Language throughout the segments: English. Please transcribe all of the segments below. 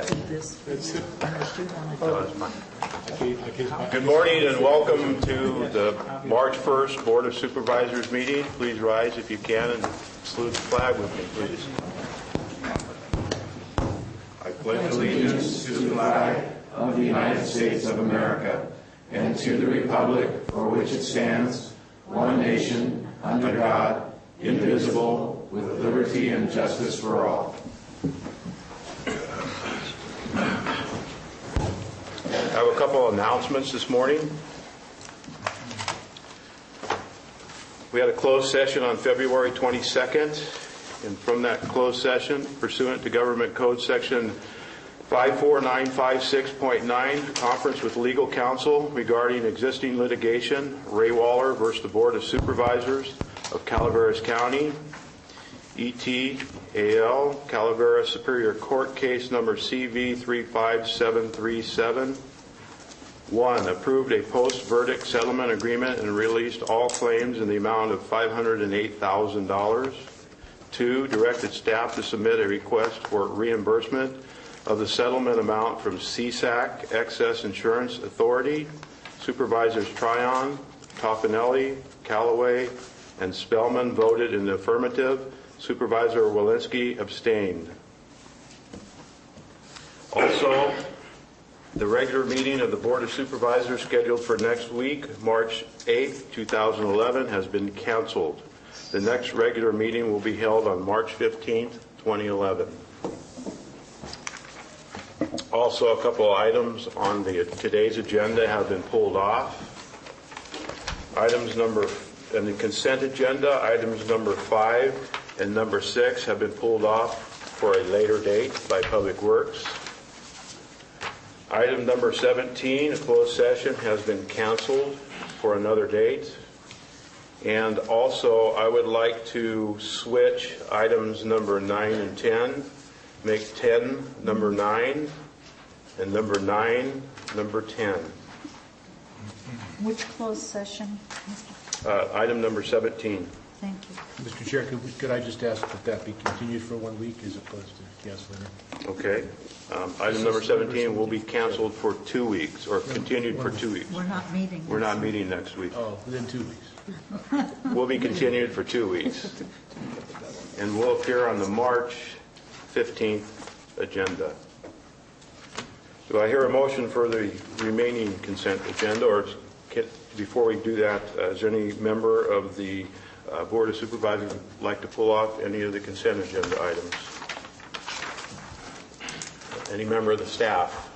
Good morning and welcome to the March 1st Board of Supervisors meeting. Please rise if you can and salute the flag with me, please. I pledge allegiance to the flag of the United States of America and to the republic for which it stands, one nation, under God, indivisible, with liberty and justice for all. I have a couple of announcements this morning. We had a closed session on February 22nd, and from that closed session, pursuant to Government Code Section 54956.9, conference with legal counsel regarding existing litigation, Ray Waller versus the Board of Supervisors of Calaveras County, ET.AL, Calaveras Superior Court Case Number CV 35737. 1. Approved a post-verdict settlement agreement and released all claims in the amount of $508,000. 2. Directed staff to submit a request for reimbursement of the settlement amount from CSAC, Excess Insurance Authority. Supervisors Tryon, Toffenelli, Callaway, and Spellman voted in the affirmative. Supervisor Walensky abstained. Also, the regular meeting of the Board of Supervisors scheduled for next week, March 8, 2011, has been canceled. The next regular meeting will be held on March 15, 2011. Also, a couple of items on today's agenda have been pulled off. In the consent agenda, items number 5 and number 6 have been pulled off for a later date by Public Works. Item number 17, a closed session, has been canceled for another date. And also, I would like to switch items number 9 and 10, make 10 number 9, and number 9 number 10. Which closed session, Mr. Item number 17. Thank you. Mr. Chair, could I just ask that be continued for 1 week as opposed to canceling it? Okay. Item number 17 will be canceled for 2 weeks, or continued for 2 weeks. We're not meeting. We're not meeting next week. Oh, within 2 weeks. Will be continued for 2 weeks. And will appear on the March 15th agenda. Do I hear a motion for the remaining consent agenda? Or before we do that, is there any member of the Board of Supervisors would like to pull off any of the consent agenda items? Any member of the staff?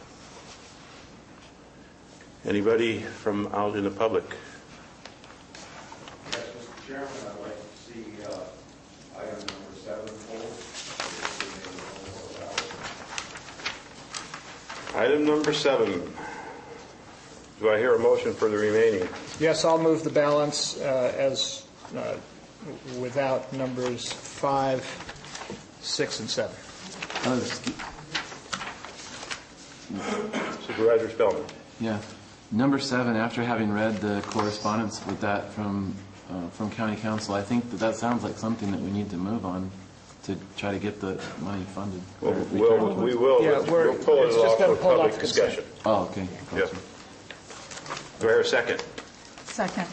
Anybody from out in the public? Yes, Mr. Chairman, I'd like to see item number 7 pulled. Item number 7. Do I hear a motion for the remaining? Yes, I'll move the balance without numbers 5, 6, and 7. Supervisor Spellman. Yeah. Number 7, after having read the correspondence with that from County Council, I think that sounds like something that we need to move on to try to get the money funded. We will. Yeah, we'll pull it off for public discussion. Oh, okay. Yes. Do I hear a second? Second.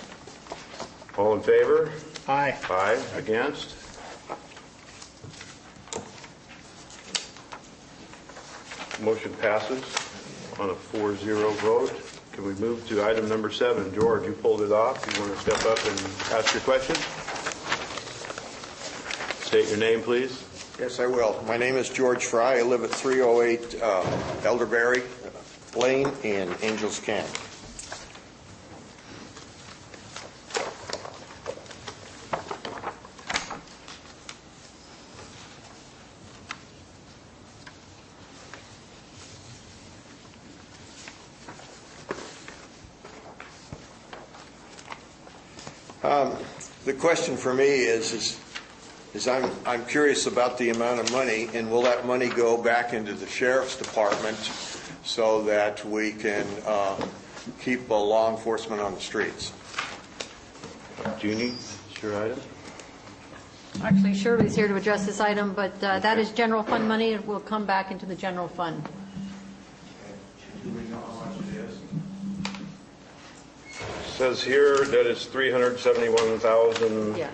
All in favor? Aye. Aye. Against? Motion passes on a 4-0 vote. Can we move to item number 7? George, you pulled it off. You want to step up and ask your question? State your name, please. Yes, I will. My name is George Fry. I live at 308 Elderberry Lane in Angels Camp. The question for me is I'm curious about the amount of money, and will that money go back into the sheriff's department so that we can keep law enforcement on the streets? Jeannie, it's your item. Actually, Shirley's here to address this item, but that is general fund money. It will come back into the general fund. Says here that it's 371,000. Yeah.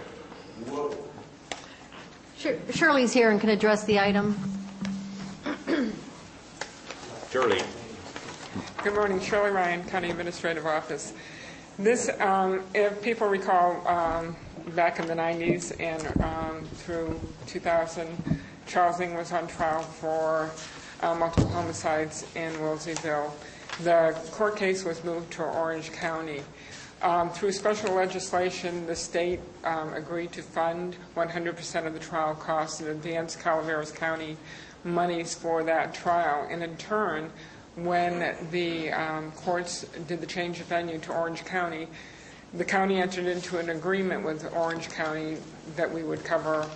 Shirley's here and can address the item. Shirley. Good morning, Shirley Ryan, County Administrative Office. This, if people recall, back in the 90s and through 2000, Charles Ng was on trial for multiple homicides in Woolseyville. The court case was moved to Orange County. Through special legislation, the state agreed to fund 100% of the trial costs and advance Calaveras County monies for that trial. And in turn, when the courts did the change of venue to Orange County, the county entered into an agreement with Orange County that we would cover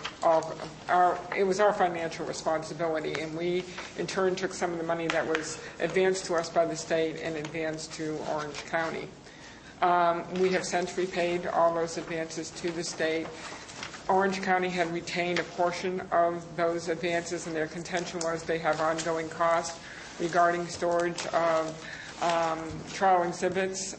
it was our financial responsibility, and we in turn took some of the money that was advanced to us by the state and advanced to Orange County. We have since repaid all those advances to the state. Orange County had retained a portion of those advances, and their contention was they have ongoing costs regarding storage of trial exhibits,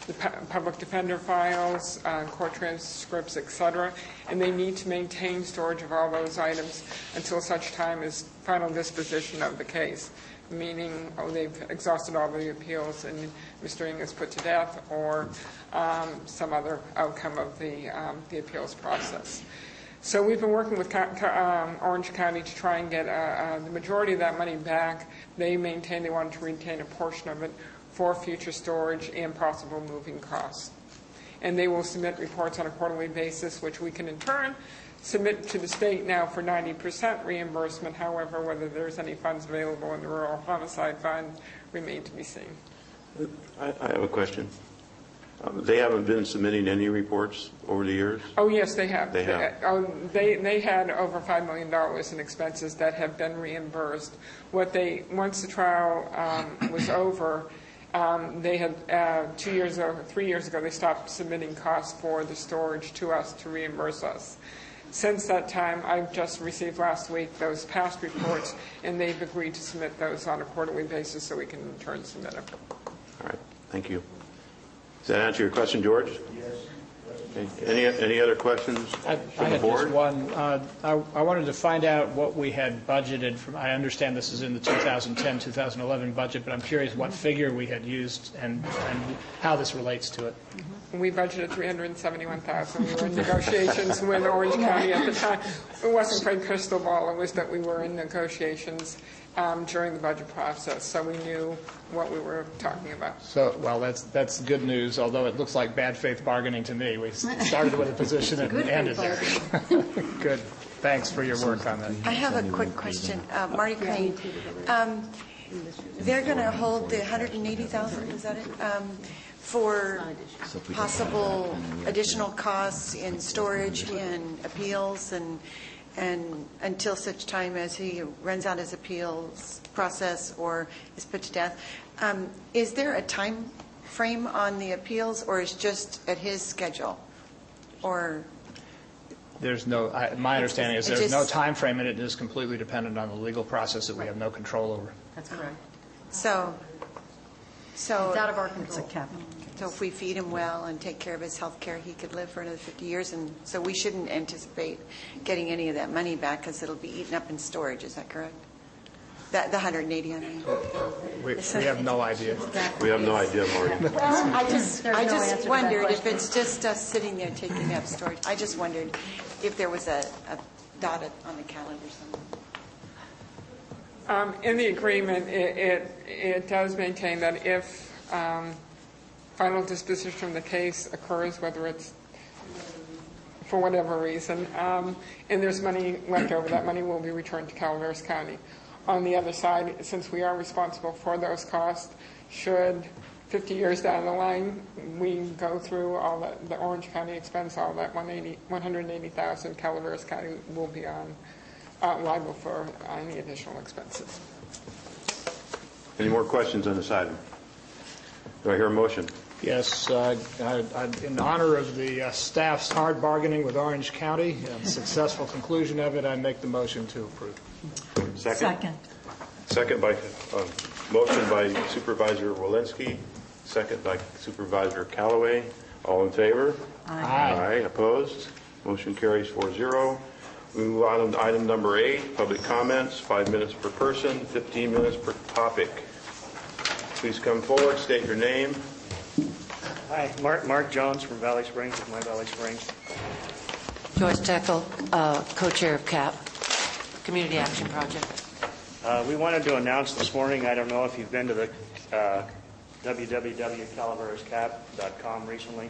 the public defender files, court transcripts, etc., and they need to maintain storage of all those items until such time as final disposition of the case, meaning they've exhausted all the appeals and Mr. Ng is put to death or some other outcome of the appeals process. So we've been working with Orange County to try and get the majority of that money back. They wanted to retain a portion of it for future storage and possible moving costs. And they will submit reports on a quarterly basis, which we can in turn submit to the state now for 90% reimbursement. However, whether there's any funds available in the Rural Homicide Fund remain to be seen. I have a question. They haven't been submitting any reports over the years? Oh, yes, they have. They have. They had over $5 million in expenses that have been reimbursed. Once the trial was over, they had 3 years ago, they stopped submitting costs for the storage to us to reimburse us. Since that time, I've just received last week those past reports, and they've agreed to submit those on a quarterly basis so we can in turn submit them. All right, thank you. Does that answer your question, George? Yes. Okay. Any other questions from the board? Just one. I wanted to find out what we had budgeted from. I understand this is in the 2010-2011 budget, but I'm curious what figure we had used and how this relates to it. We budgeted $371,000. We were in negotiations with Orange County at the time. It wasn't quite crystal ball. It was that we were in negotiations during the budget process, so we knew what we were talking about. So, well, that's good news, although it looks like bad faith bargaining to me. We started with a position and ended there. Good. Thanks for your work on that. I have a quick question. Marty Crane, they're going to hold the $180,000, is that it, for possible additional costs in storage and appeals and until such time as he runs out his appeals process or is put to death. Is there a time frame on the appeals, or is just at his schedule? Or there's no. My understanding is there's no time frame, and it is completely dependent on the legal process that we have no control over. That's correct. So it's out of our control. So if we feed him well and take care of his health care, he could live for another 50 years. And so we shouldn't anticipate getting any of that money back because it'll be eaten up in storage. Is that correct? The 180, I mean. We have no idea. We have no idea, Marty. Well, I just wondered if it's just us sitting there taking up storage. I just wondered if there was a dot on the calendar somewhere. In the agreement, it does maintain that if final disposition of the case occurs, whether it's for whatever reason, and there's money left over, that money will be returned to Calaveras County. On the other side, since we are responsible for those costs, should 50 years down the line we go through all the Orange County expense, all that $180,000, Calaveras County will be liable for any additional expenses. Any more questions on this item? Do I hear a motion? Yes, in honor of the staff's hard bargaining with Orange County and successful conclusion of it, I make the motion to approve. Second by motion by Supervisor Walensky, second by Supervisor Callaway. All in favor? Aye. Opposed? Motion carries 4-0. We move on to item number 8, public comments, 5 minutes per person, 15 minutes per topic. Please come forward, state your name. Hi, Mark Jones from Valley Springs, with my Valley Springs. Joyce Teckel, co-chair of CAP, Community Action Project. We wanted to announce this morning, I don't know if you've been to the www.calaverascap.com recently,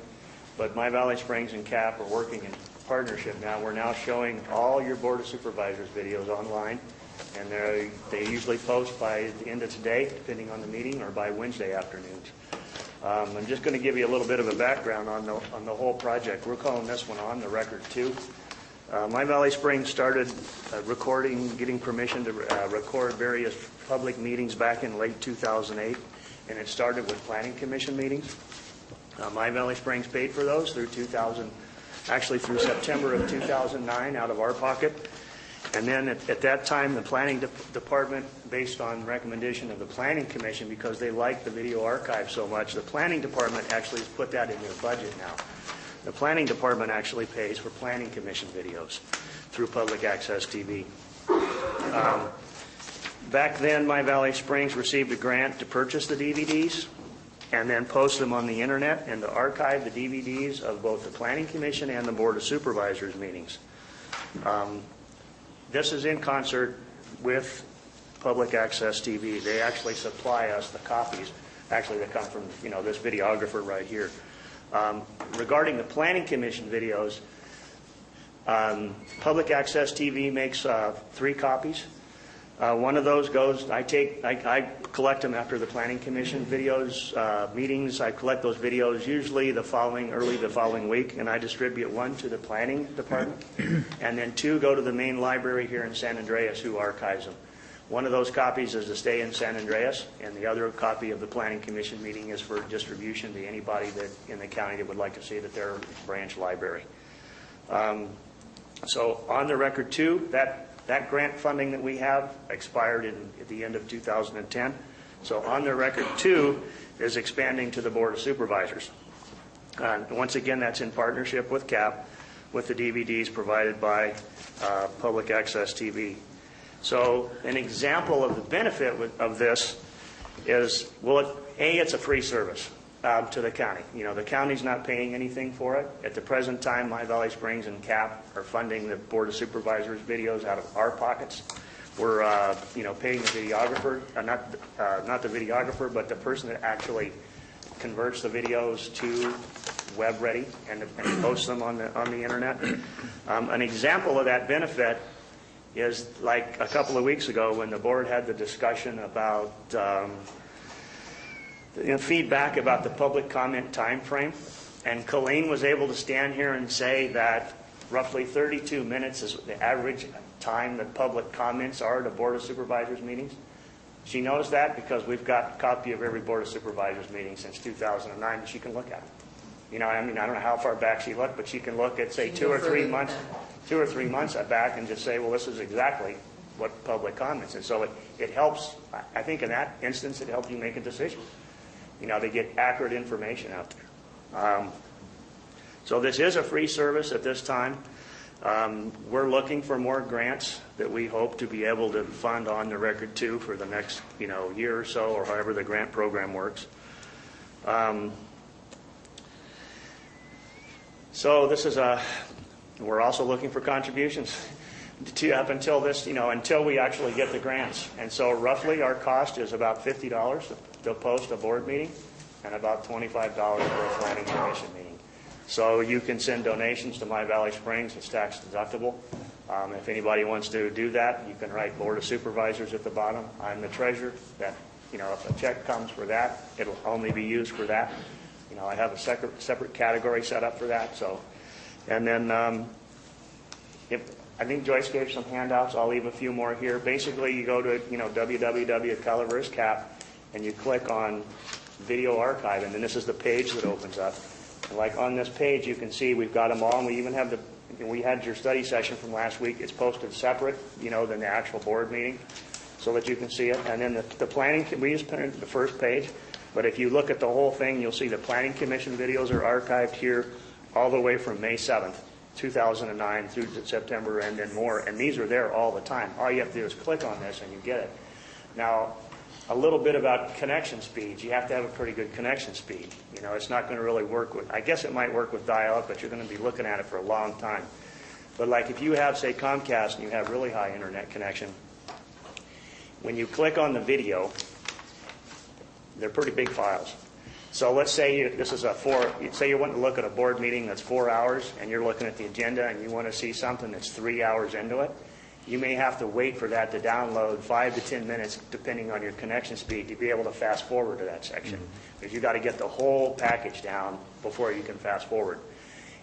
but my Valley Springs and CAP are working in partnership now. We're now showing all your Board of Supervisors videos online, and they usually post by the end of today, depending on the meeting, or by Wednesday afternoons. I'm just going to give you a little bit of a background on the whole project. We're calling this one On the Record 2. My Valley Springs started getting permission to record various public meetings back in late 2008, and it started with Planning Commission meetings. My Valley Springs paid for those through through September of 2009 out of our pocket. And then at that time, the Planning Department, based on recommendation of the Planning Commission, because they like the video archive so much, the Planning Department actually has put that in their budget now. The Planning Department actually pays for Planning Commission videos through Public Access TV. Back then, my Valley Springs received a grant to purchase the DVDs and then post them on the internet and to archive the DVDs of both the Planning Commission and the Board of Supervisors meetings. This is in concert with Public Access TV. They actually supply us the copies. Actually, they come from this videographer right here. Regarding the Planning Commission videos, Public Access TV makes 3 copies. One of those goes, I collect them after the Planning Commission videos, meetings. I collect those videos usually early the following week, and I distribute 1 to the Planning Department, and then 2 go to the main library here in San Andreas, who archives them. One of those copies is to stay in San Andreas, and the other copy of the Planning Commission meeting is for distribution to anybody that in the county that would like to see it at their branch library. So On the Record 2, that grant funding that we have expired at the end of 2010. So On the Record 2 is expanding to the Board of Supervisors. Once again, that's in partnership with CAP, with the DVDs provided by Public Access TV. So an example of the benefit of this is, it's a free service to the county. The county's not paying anything for it. At the present time, my Valley Springs and CAP are funding the Board of Supervisors videos out of our pockets. We're, paying the videographer, not the videographer, but the person that actually converts the videos to web ready and posts them on the internet. An example of that benefit is like a couple of weeks ago when the board had the discussion about feedback about the public comment time frame, and Colleen was able to stand here and say that roughly 32 minutes is the average time that public comments are at a Board of Supervisors meetings. She knows that because we've got a copy of every Board of Supervisors meeting since 2009 that she can look at. I don't know how far back she looked, but she can look at, say, 2 or 3 months back and just say, well, this is exactly what public comments. And so it helps, I think in that instance, it helps you make a decision. To get accurate information out there. So this is a free service at this time. We're looking for more grants that we hope to be able to fund On the Record 2 for the next year or so, or however the grant program works. So this is we're also looking for contributions up until this, until we actually get the grants. And so roughly our cost is about $50 to post a board meeting and about $25 for a Planning Commission meeting. So you can send donations to my Valley Springs. It's tax deductible. If anybody wants to do that, you can write Board of Supervisors at the bottom. I'm the treasurer. That, if a check comes for that, it'll only be used for that. I have a separate category set up for that. So, and then I think Joyce gave some handouts. I'll leave a few more here. Basically, you go to www.calaverascap and you click on Video Archive, and then this is the page that opens up. And like on this page, you can see we've got them all, and we even have we had your study session from last week. It's posted separate, than the actual board meeting, so that you can see it. And then the planning, we just put it in the first page. But if you look at the whole thing, you'll see the Planning Commission videos are archived here all the way from May 7th, 2009 through to September and then more. And these are there all the time. All you have to do is click on this and you get it. Now, a little bit about connection speeds. You have to have a pretty good connection speed. You know, it's not going to really work with, I guess it might work with dial-up, but you're going to be looking at it for a long time. But like if you have, say, Comcast and you have really high internet connection, when you click on the video, they're pretty big files. So let's say this is say you want to look at a board meeting that's 4 hours and you're looking at the agenda and you want to see something that's 3 hours into it. You may have to wait for that to download 5 to 10 minutes, depending on your connection speed, to be able to fast forward to that section. Because you've got to get the whole package down before you can fast forward.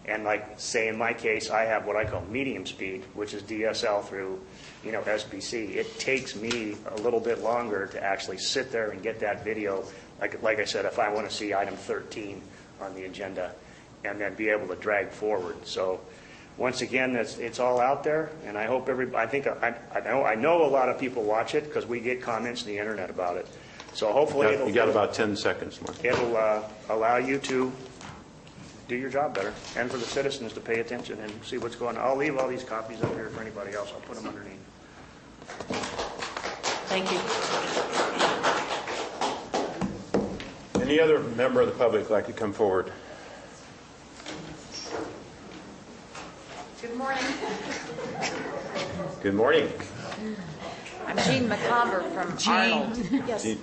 And like, say in my case, I have what I call medium speed, which is DSL through, SBC. It takes me a little bit longer to actually sit there and get that video. Like I said, if I want to see item 13 on the agenda, and then be able to drag forward. So once again, it's all out there, and I hope everybody. I know a lot of people watch it because we get comments on the internet about it. So hopefully, you got about 10 seconds more. It'll allow you to do your job better, and for the citizens to pay attention and see what's going on. I'll leave all these copies up here for anybody else. I'll put them underneath. Thank you. Any other member of the public like to come forward? Good morning. Good morning. I'm Jean McComber from Arnold. Yes. Jean.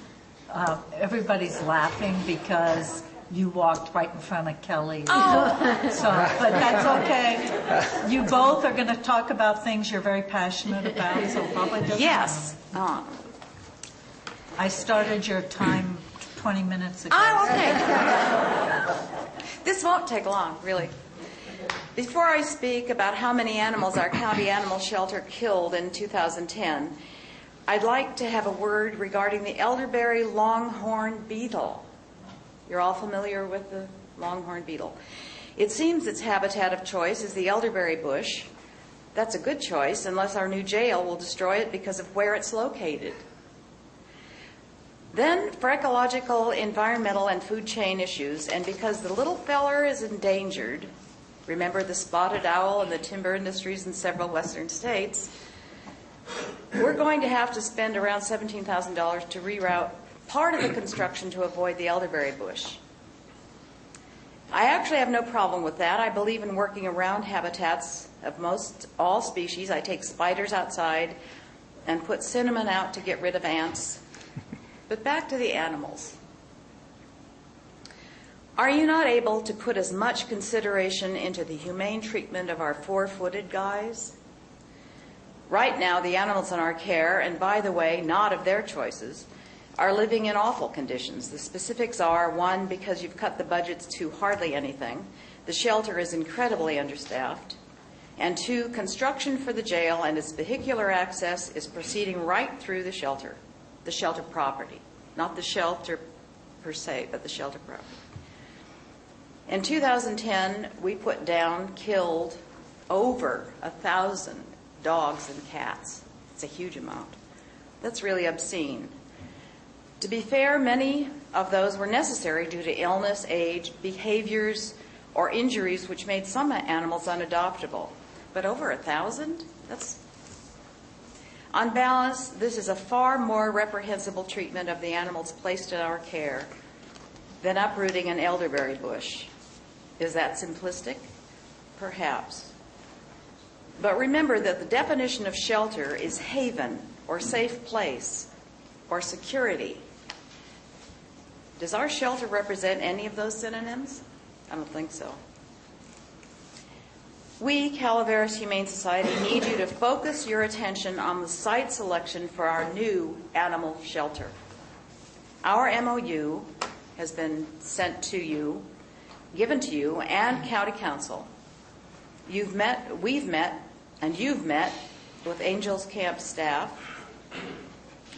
Everybody's laughing because you walked right in front of Kelly. But that's okay. You both are going to talk about things you're very passionate about, so probably doesn't Yes. I started your time 20 minutes ago. Oh, okay. This won't take long, really. Before I speak about how many animals our county animal shelter killed in 2010, I'd like to have a word regarding the elderberry longhorn beetle. You're all familiar with the longhorn beetle. It seems its habitat of choice is the elderberry bush. That's a good choice, unless our new jail will destroy it because of where it's located. Then, for ecological, environmental, and food chain issues, and because the little feller is endangered, remember the spotted owl and the timber industries in several western states, we're going to have to spend around $17,000 to reroute part of the construction to avoid the elderberry bush. I actually have no problem with that. I believe in working around habitats of most all species. I take spiders outside and put cinnamon out to get rid of ants. But back to the animals. Are you not able to put as much consideration into the humane treatment of our four-footed guys? Right now, the animals in our care, and by the way, not of their choices, are living in awful conditions. The specifics are, 1, because you've cut the budgets to hardly anything. The shelter is incredibly understaffed. And 2, construction for the jail and its vehicular access is proceeding right through the shelter property. Not the shelter per se, but the shelter property. In 2010, we killed over 1,000 dogs and cats. It's a huge amount. That's really obscene. To be fair, many of those were necessary due to illness, age, behaviors, or injuries which made some animals unadoptable. But over 1,000? On balance, this is a far more reprehensible treatment of the animals placed in our care than uprooting an elderberry bush. Is that simplistic? Perhaps. But remember that the definition of shelter is haven or safe place or security. Does our shelter represent any of those synonyms? I don't think so. We, Calaveras Humane Society, need you to focus your attention on the site selection for our new animal shelter. Our MOU has been sent to you, given to you, and County Council. We've met, and you've met with Angels Camp staff.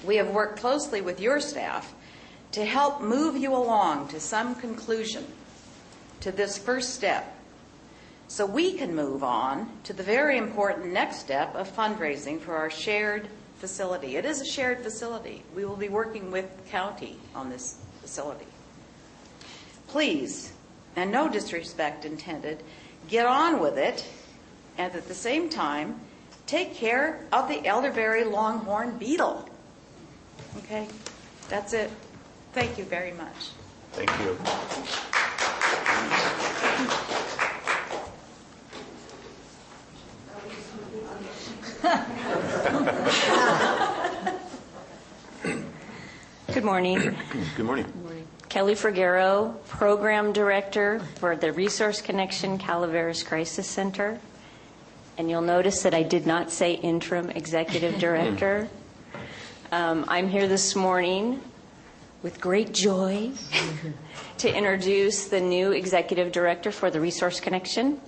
We have worked closely with your staff to help move you along to some conclusion to this first step, so we can move on to the very important next step of fundraising for our shared facility. It is a shared facility. We will be working with the county on this facility. please, and no disrespect intended, get on with it, and at the same time, take care of the elderberry longhorn beetle. Okay? That's it. Thank you very much. Thank you. Good morning. Good morning. Kelly Frigero, Program Director for the Resource Connection Calaveras Crisis Center. And you'll notice that I did not say Interim Executive Director. I'm here this morning with great joy to introduce the new Executive Director for the Resource Connection.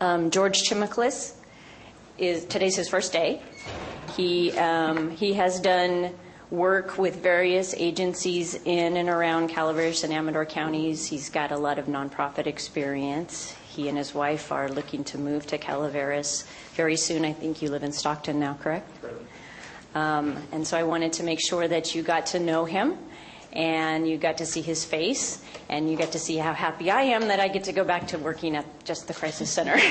George Chimiclis today's his first day. He has done work with various agencies in and around Calaveras and Amador counties. He's got a lot of nonprofit experience. He and his wife are looking to move to Calaveras very soon. I think you live in Stockton now, correct? And so I wanted to make sure that you got to know him and you got to see his face and you got to see how happy I am that I get to go back to working at just the crisis center. I'll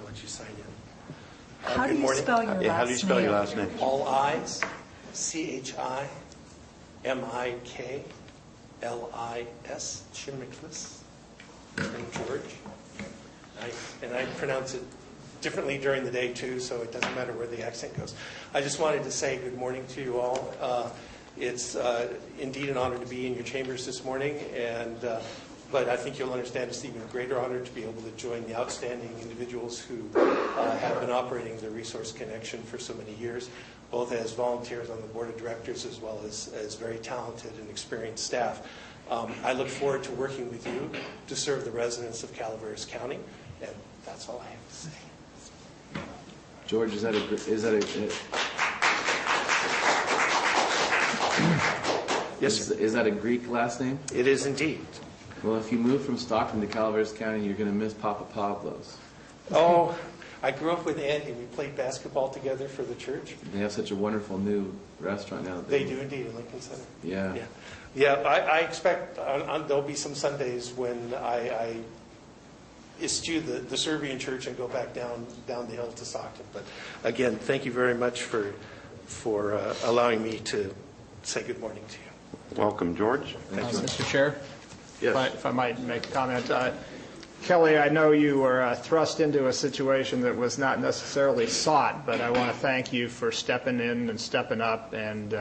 let you sign in. How do you spell your last name? How do you spell your last name? All I's, C-H-I-M-I-K-L-I-S, Chimiclis, and George. And I pronounce it differently during the day, too, so it doesn't matter where the accent goes. I just wanted to say good morning to you all. It's indeed an honor to be in your chambers this morning, but I think you'll understand it's even a greater honor to be able to join the outstanding individuals who have been operating the Resource Connection for so many years, both as volunteers on the board of directors as well as very talented and experienced staff. I look forward to working with you to serve the residents of Calaveras County, and that's all I have to say. George, is that a Yes, sir. Is that a Greek last name? It is indeed. Well, if you move from Stockton to Calaveras County, you're going to miss Papa Pablo's. Oh, I grew up with Andy. We played basketball together for the church. They have such a wonderful new restaurant now. They do indeed in Lincoln Center. Yeah. Yeah, I expect there'll be some Sundays when I eschew the Serbian church and go back down the hill to Stockton. But again, thank you very much for allowing me to say good morning to you. Welcome, George. Mr. Chair? Yes. If I might make a comment. Kelly, I know you were thrust into a situation that was not necessarily sought, but I want to thank you for stepping in and stepping up and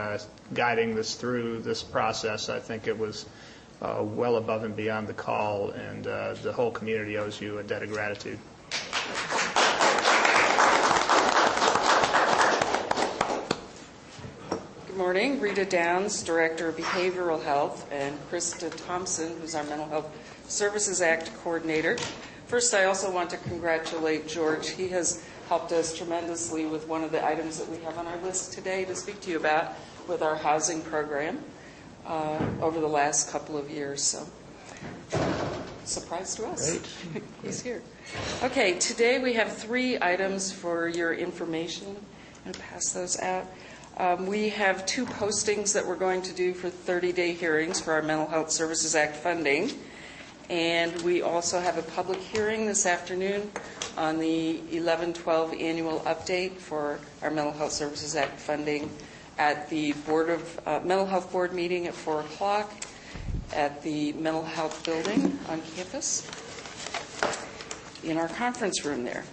guiding this through this process. I think it was well above and beyond the call, and the whole community owes you a debt of gratitude. Good morning. Rita Downs, Director of Behavioral Health, and Krista Thompson, who's our Mental Health Services Act Coordinator. First, I also want to congratulate George. He has helped us tremendously with one of the items that we have on our list today to speak to you about with our housing program over the last couple of years. So, surprise to us. Great. He's here. Okay, today we have 3 items for your information. I'm going to pass those out. We have 2 postings that we're going to do for 30-day hearings for our Mental Health Services Act funding. And we also have a public hearing this afternoon on the 11-12 annual update for our Mental Health Services Act funding at the Mental Health Board meeting at 4 o'clock at the Mental Health Building on campus in our conference room there.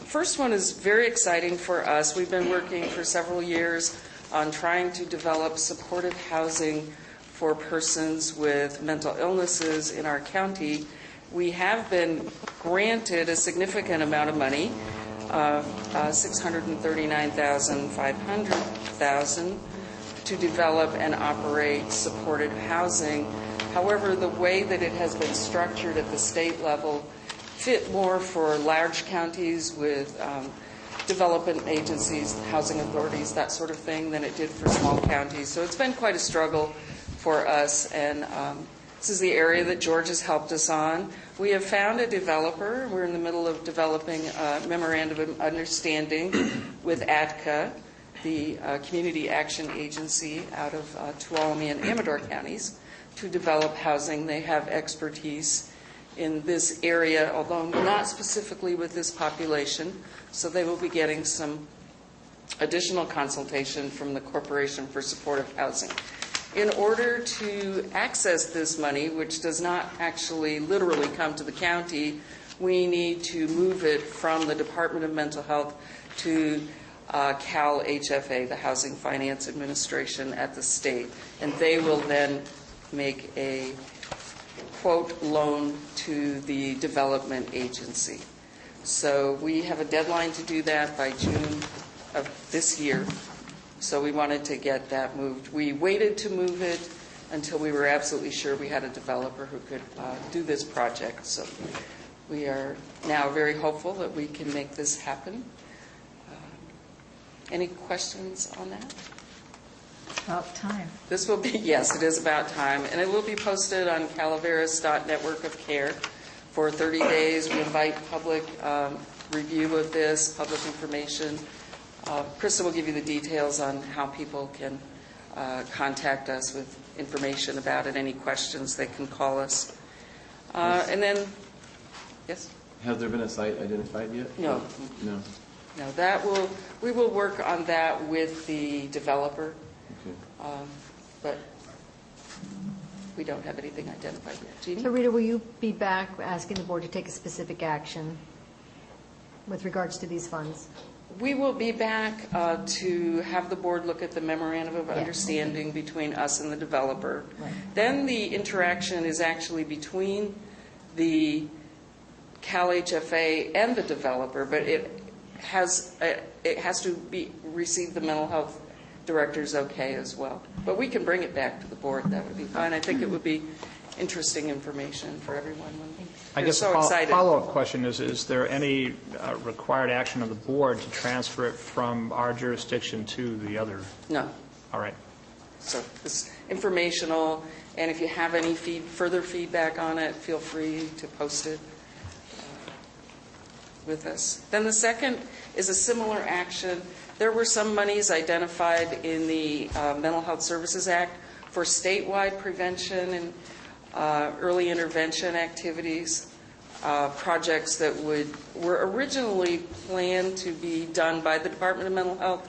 First one is very exciting for us. We've been working for several years on trying to develop supportive housing for persons with mental illnesses in our county. We have been granted a significant amount of money, $639,500 to develop and operate supported housing. However, the way that it has been structured at the state level fit more for large counties with development agencies, housing authorities, that sort of thing, than it did for small counties. So it's been quite a struggle for us, and this is the area that George has helped us on. We have found a developer. We're in the middle of developing a memorandum of understanding with ATCA, the Community Action Agency out of Tuolumne and Amador counties. to develop housing. They have expertise in this area, although not specifically with this population. So they will be getting some additional consultation from the Corporation for Supportive Housing. In order to access this money, which does not actually literally come to the county, we need to move it from the Department of Mental Health to Cal HFA, the Housing Finance Administration at the state. And they will then make a, quote, loan to the development agency. So we have a deadline to do that by June of this year. So we wanted to get that moved. We waited to move it until we were absolutely sure we had a developer who could do this project. So we are now very hopeful that we can make this happen. Any questions on that? About time. This will be, yes, it is about time. And it will be posted on Calaveras.network of care for 30 days. We invite public review of this, public information. Krista will give you the details on how people can contact us with information about it. Any questions, they can call us. And then, yes? Has there been a site identified yet? No. No. No, we will work on that with the developer. Okay. But we don't have anything identified yet. Jeannie? So Rita, will you be back asking the board to take a specific action with regards to these funds? We will be back to have the board look at the memorandum of understanding between us and the developer. Right. Then the interaction is actually between the Cal HFA and the developer, but it has to receive the mental health director's okay as well. But we can bring it back to the board. That would be fine. I think it would be interesting information for everyone. I guess so a follow-up question is there any required action of the board to transfer it from our jurisdiction to the other? No. All right. So it's informational, and if you have any further feedback on it, feel free to post it with us. Then the second is a similar action. There were some monies identified in the Mental Health Services Act for statewide prevention and early intervention activities, projects that were originally planned to be done by the Department of Mental Health,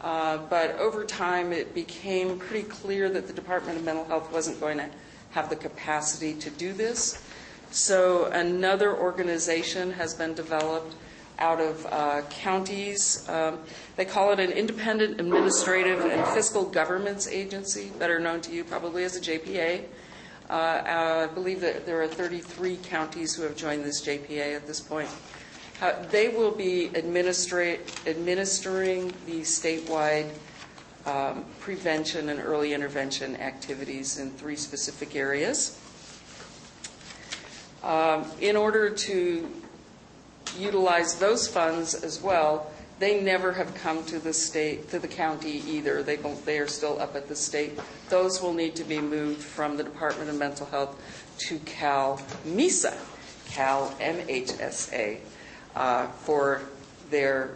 but over time it became pretty clear that the Department of Mental Health wasn't going to have the capacity to do this. So another organization has been developed out of counties. They call it an Independent Administrative and Fiscal Governments Agency, better known to you probably as a JPA. I believe that there are 33 counties who have joined this JPA at this point. They will be administering the statewide prevention and early intervention activities in 3 specific areas. In order to utilize those funds as well, they never have come to the county either. They are still up at the state. Those will need to be moved from the Department of Mental Health to Cal MISA, Cal MHSA, for they're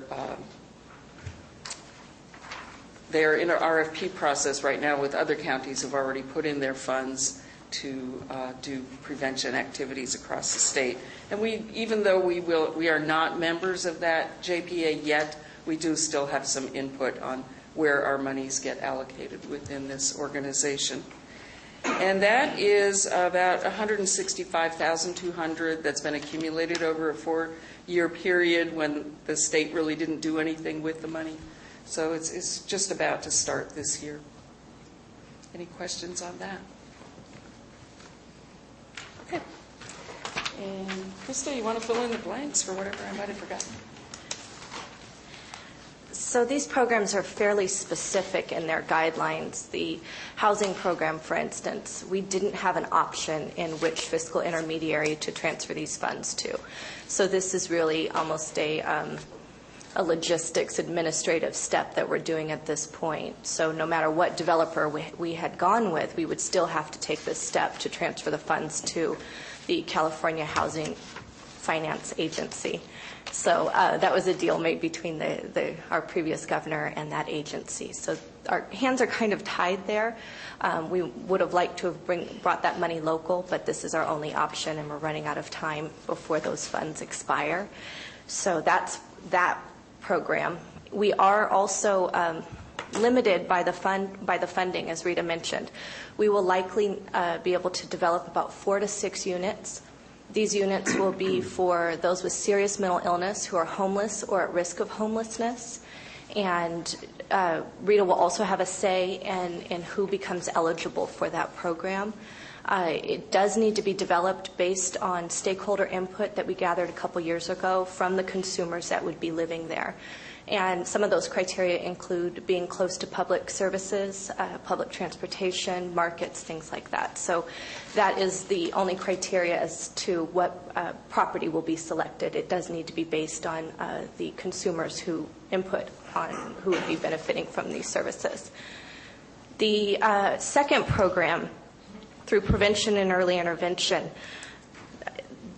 in an RFP process right now with other counties who've already put in their funds to do prevention activities across the state. And even though we are not members of that JPA yet, we do still have some input on where our monies get allocated within this organization. And that is about $165,200 that's been accumulated over a 4-year period when the state really didn't do anything with the money. So it's just about to start this year. Any questions on that? Okay. And Krista, you want to fill in the blanks for whatever I might have forgotten? So these programs are fairly specific in their guidelines. The housing program, for instance, we didn't have an option in which fiscal intermediary to transfer these funds to. So this is really almost a logistics administrative step that we're doing at this point. So no matter what developer we had gone with, we would still have to take this step to transfer the funds to the California Housing finance agency. So that was a deal made between our previous governor and that agency. So our hands are kind of tied there. We would have liked to have brought that money local, but this is our only option, and we're running out of time before those funds expire. So that's that program. We are also limited by the funding, as Rita mentioned. We will likely be able to develop about 4 to 6 units. These units will be for those with serious mental illness who are homeless or at risk of homelessness. And Rita will also have a say in who becomes eligible for that program. It does need to be developed based on stakeholder input that we gathered a couple years ago from the consumers that would be living there. And some of those criteria include being close to public services, public transportation, markets, things like that. So that is the only criteria as to what property will be selected. It does need to be based on the consumers who input on who would be benefiting from these services. The second program, through prevention and early intervention,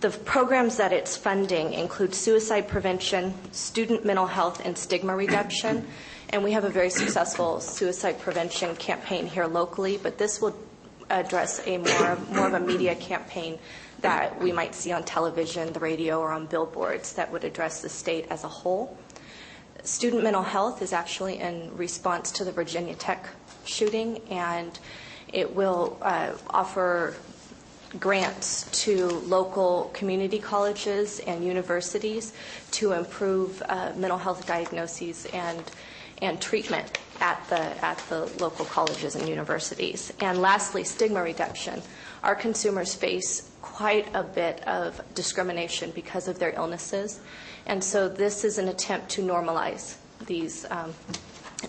the programs that it's funding include suicide prevention, student mental health, and stigma reduction. And we have a very successful suicide prevention campaign here locally, but this will address a more of a media campaign that we might see on television, the radio, or on billboards that would address the state as a whole. Student mental health is actually in response to the Virginia Tech shooting, and it will offer grants to local community colleges and universities to improve mental health diagnoses and treatment at the local colleges and universities. And lastly, stigma reduction. Our consumers face quite a bit of discrimination because of their illnesses, and so this is an attempt to normalize these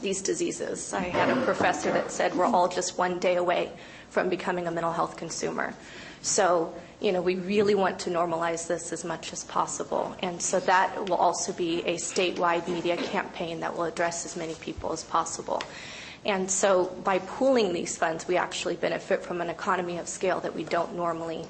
diseases. I had a professor that said we're all just one day away from becoming a mental health consumer. So, we really want to normalize this as much as possible. And so that will also be a statewide media campaign that will address as many people as possible. And so by pooling these funds, we actually benefit from an economy of scale that we don't normally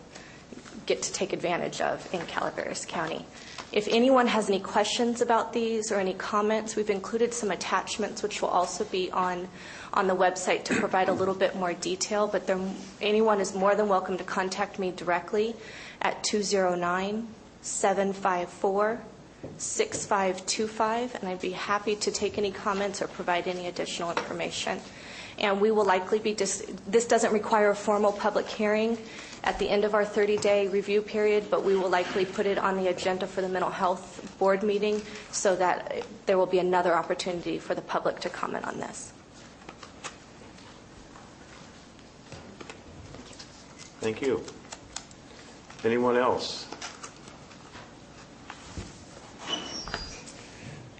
get to take advantage of in Calaveras County. If anyone has any questions about these or any comments, we've included some attachments which will also be on the website to provide a little bit more detail, but anyone is more than welcome to contact me directly at 209-754-6525, and I'd be happy to take any comments or provide any additional information. And we will likely be, this doesn't require a formal public hearing at the end of our 30-day review period, but we will likely put it on the agenda for the mental health board meeting so that there will be another opportunity for the public to comment on this. Thank you. Anyone else?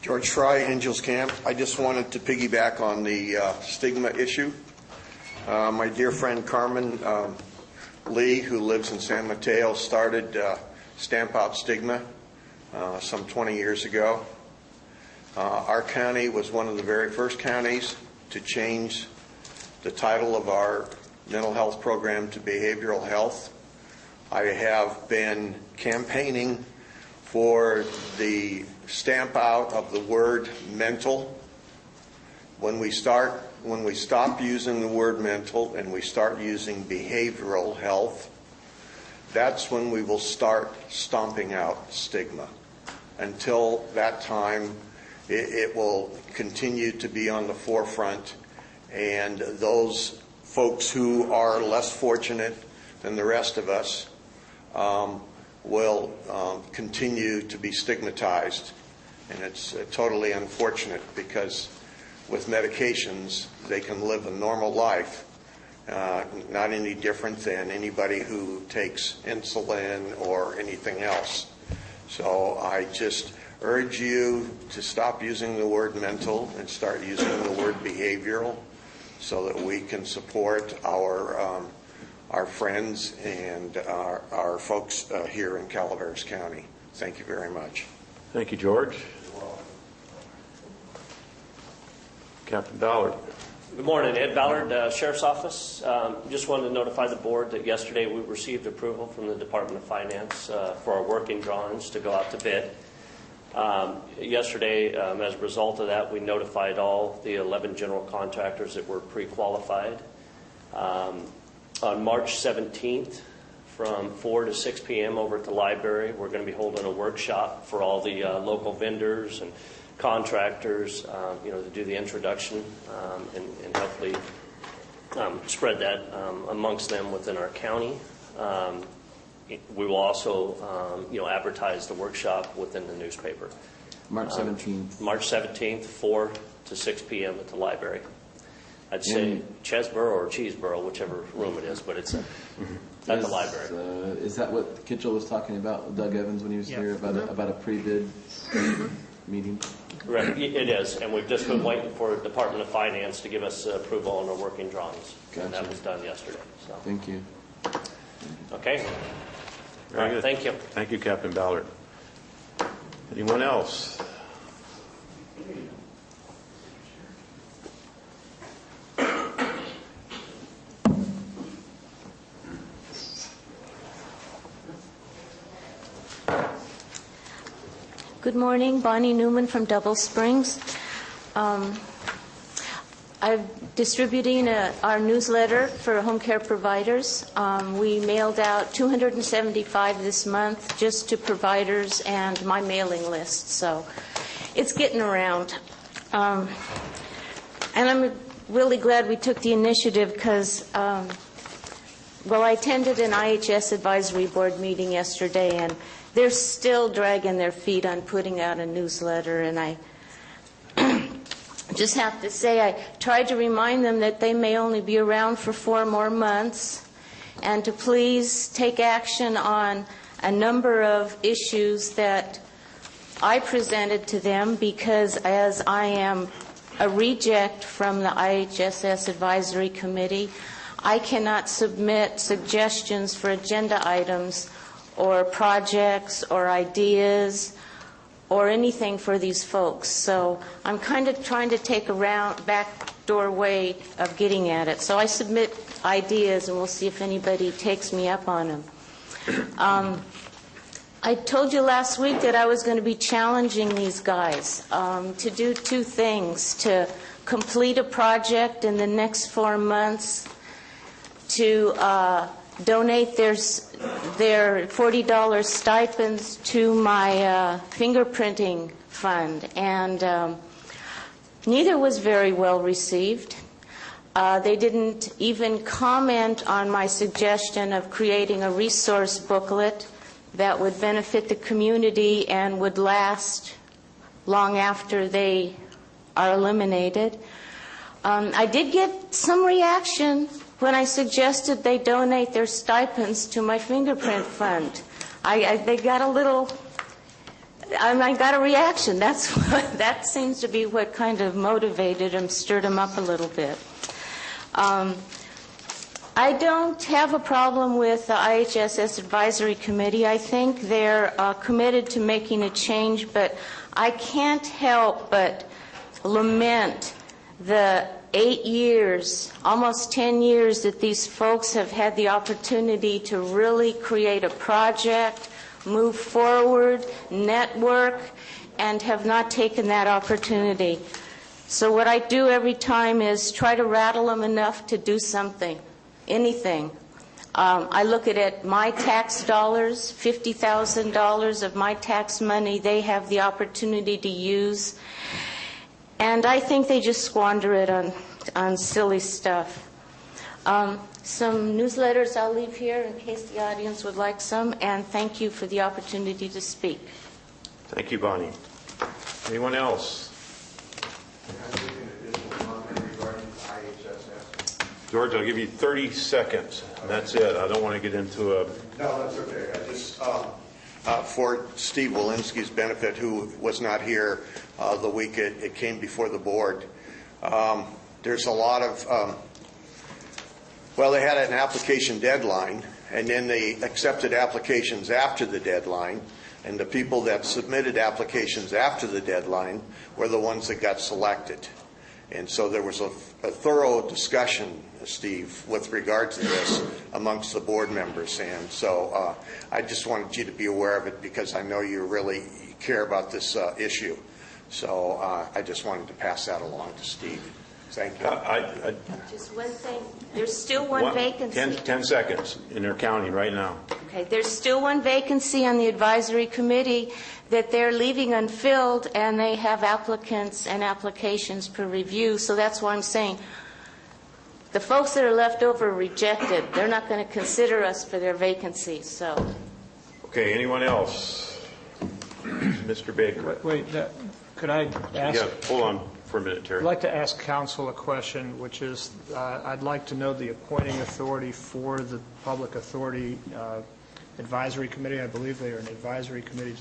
George Fry, Angels Camp. I just wanted to piggyback on the stigma issue. My dear friend Carmen Lee, who lives in San Mateo, started Stamp Out Stigma some 20 years ago. Our county was one of the very first counties to change the title of our mental health program to behavioral health. I have been campaigning for the stamp out of the word mental. When we stop using the word mental and we start using behavioral health, that's when we will start stomping out stigma. Until that time, it will continue to be on the forefront, and those folks who are less fortunate than the rest of us will continue to be stigmatized. And it's totally unfortunate because with medications, they can live a normal life, not any different than anybody who takes insulin or anything else. So I just urge you to stop using the word mental and start using the word behavioral so that we can support our friends and our folks here in Calaveras County. Thank you very much. Thank you, George. Captain Ballard. Good morning, Ed Ballard, Sheriff's Office. Just wanted to notify the board that yesterday we received approval from the Department of Finance for our working drawings to go out to bid. Yesterday, as a result of that, we notified all the 11 general contractors that were pre-qualified. On March 17th, from 4 to 6 p.m. over at the library, we're going to be holding a workshop for all the local vendors and contractors, to do the introduction and hopefully spread that amongst them within our county. We will also, advertise the workshop within the newspaper. March 17th. March 17th, 4 to 6 p.m. at the library. I'd say Chesborough or Cheeseborough, whichever room it is, but it's at the library. Is that what Kitchell was talking about, Doug Evans, when he was here, about a pre-bid meeting? Right, it is, and we've just been waiting for the Department of Finance to give us approval on our working drawings. Gotcha. And that was done yesterday. So. Thank you. Okay. Very All right, good. thank you. Thank you, Captain Ballard. Anyone else? Good morning, Bonnie Newman from Double Springs. I'm distributing our newsletter for home care providers. We mailed out 275 this month just to providers and my mailing list, so it's getting around. And I'm really glad we took the initiative because, I attended an IHS advisory board meeting yesterday, and they're still dragging their feet on putting out a newsletter, and I just have to say I tried to remind them that they may only be around for 4 more months and to please take action on a number of issues that I presented to them, because as I am a reject from the IHSS Advisory Committee, I cannot submit suggestions for agenda items or projects or ideas or anything for these folks. So I'm kind of trying to take a backdoor way of getting at it. So I submit ideas, and we'll see if anybody takes me up on them. I told you last week that I was going to be challenging these guys to do 2 things: to complete a project in the next 4 months, to donate their $40 stipends to my fingerprinting fund, and neither was very well received. They didn't even comment on my suggestion of creating a resource booklet that would benefit the community and would last long after they are eliminated. I did get some reaction when I suggested they donate their stipends to my fingerprint fund. They got a little, I got a reaction. That seems to be what kind of motivated them, stirred them up a little bit. I don't have a problem with the IHSS Advisory Committee. I think they're committed to making a change, but I can't help but lament the 8 years, almost 10 years, that these folks have had the opportunity to really create a project, move forward, network, and have not taken that opportunity. So what I do every time is try to rattle them enough to do something, anything. I look at it, my tax dollars, $50,000 of my tax money they have the opportunity to use. And I think they just squander it on silly stuff. Some newsletters I'll leave here in case the audience would like some, and thank you for the opportunity to speak. Thank you, Bonnie. Anyone else? George, I'll give you 30 seconds, and that's it. I don't want to get into a... No, that's okay. I just, for Steve Walensky's benefit, who was not here the week it came before the board, there's a lot of, they had an application deadline, and then they accepted applications after the deadline, and the people that submitted applications after the deadline were the ones that got selected. And so there was a thorough discussion, Steve, with regard to this amongst the board members. And so I just wanted you to be aware of it because I know you really care about this issue. So I just wanted to pass that along to Steve. Thank you. Just one thing. There's still one vacancy. 10 seconds, and they're counting right now. Okay, there's still one vacancy on the advisory committee that they're leaving unfilled, and they have applicants and applications for review. So that's why I'm saying the folks that are left over are rejected. They're not going to consider us for their vacancies. So. Okay, anyone else? Mr. Baker. Wait, could I ask? Yeah, hold on for a minute, Terry. I'd like to ask council a question, which is I'd like to know the appointing authority for the Public Authority Advisory Committee. I believe they are an advisory committee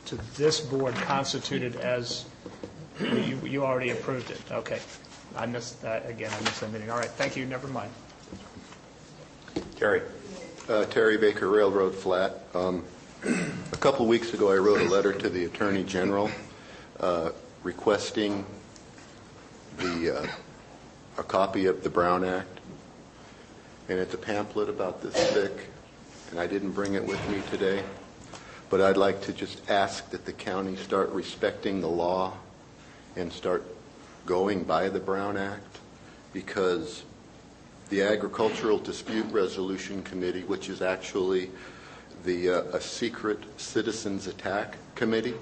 to this board constituted as you already approved it. Okay. I missed that again. I missed that meeting. All right. Thank you. Never mind. Terry. Terry Baker, Railroad Flat. A couple of weeks ago, I wrote a letter to the Attorney General requesting a copy of the Brown Act, and it's a pamphlet about this thick, and I didn't bring it with me today, but I'd like to just ask that the county start respecting the law and start going by the Brown Act, because the Agricultural Dispute Resolution Committee, which is actually a secret citizens attack committee,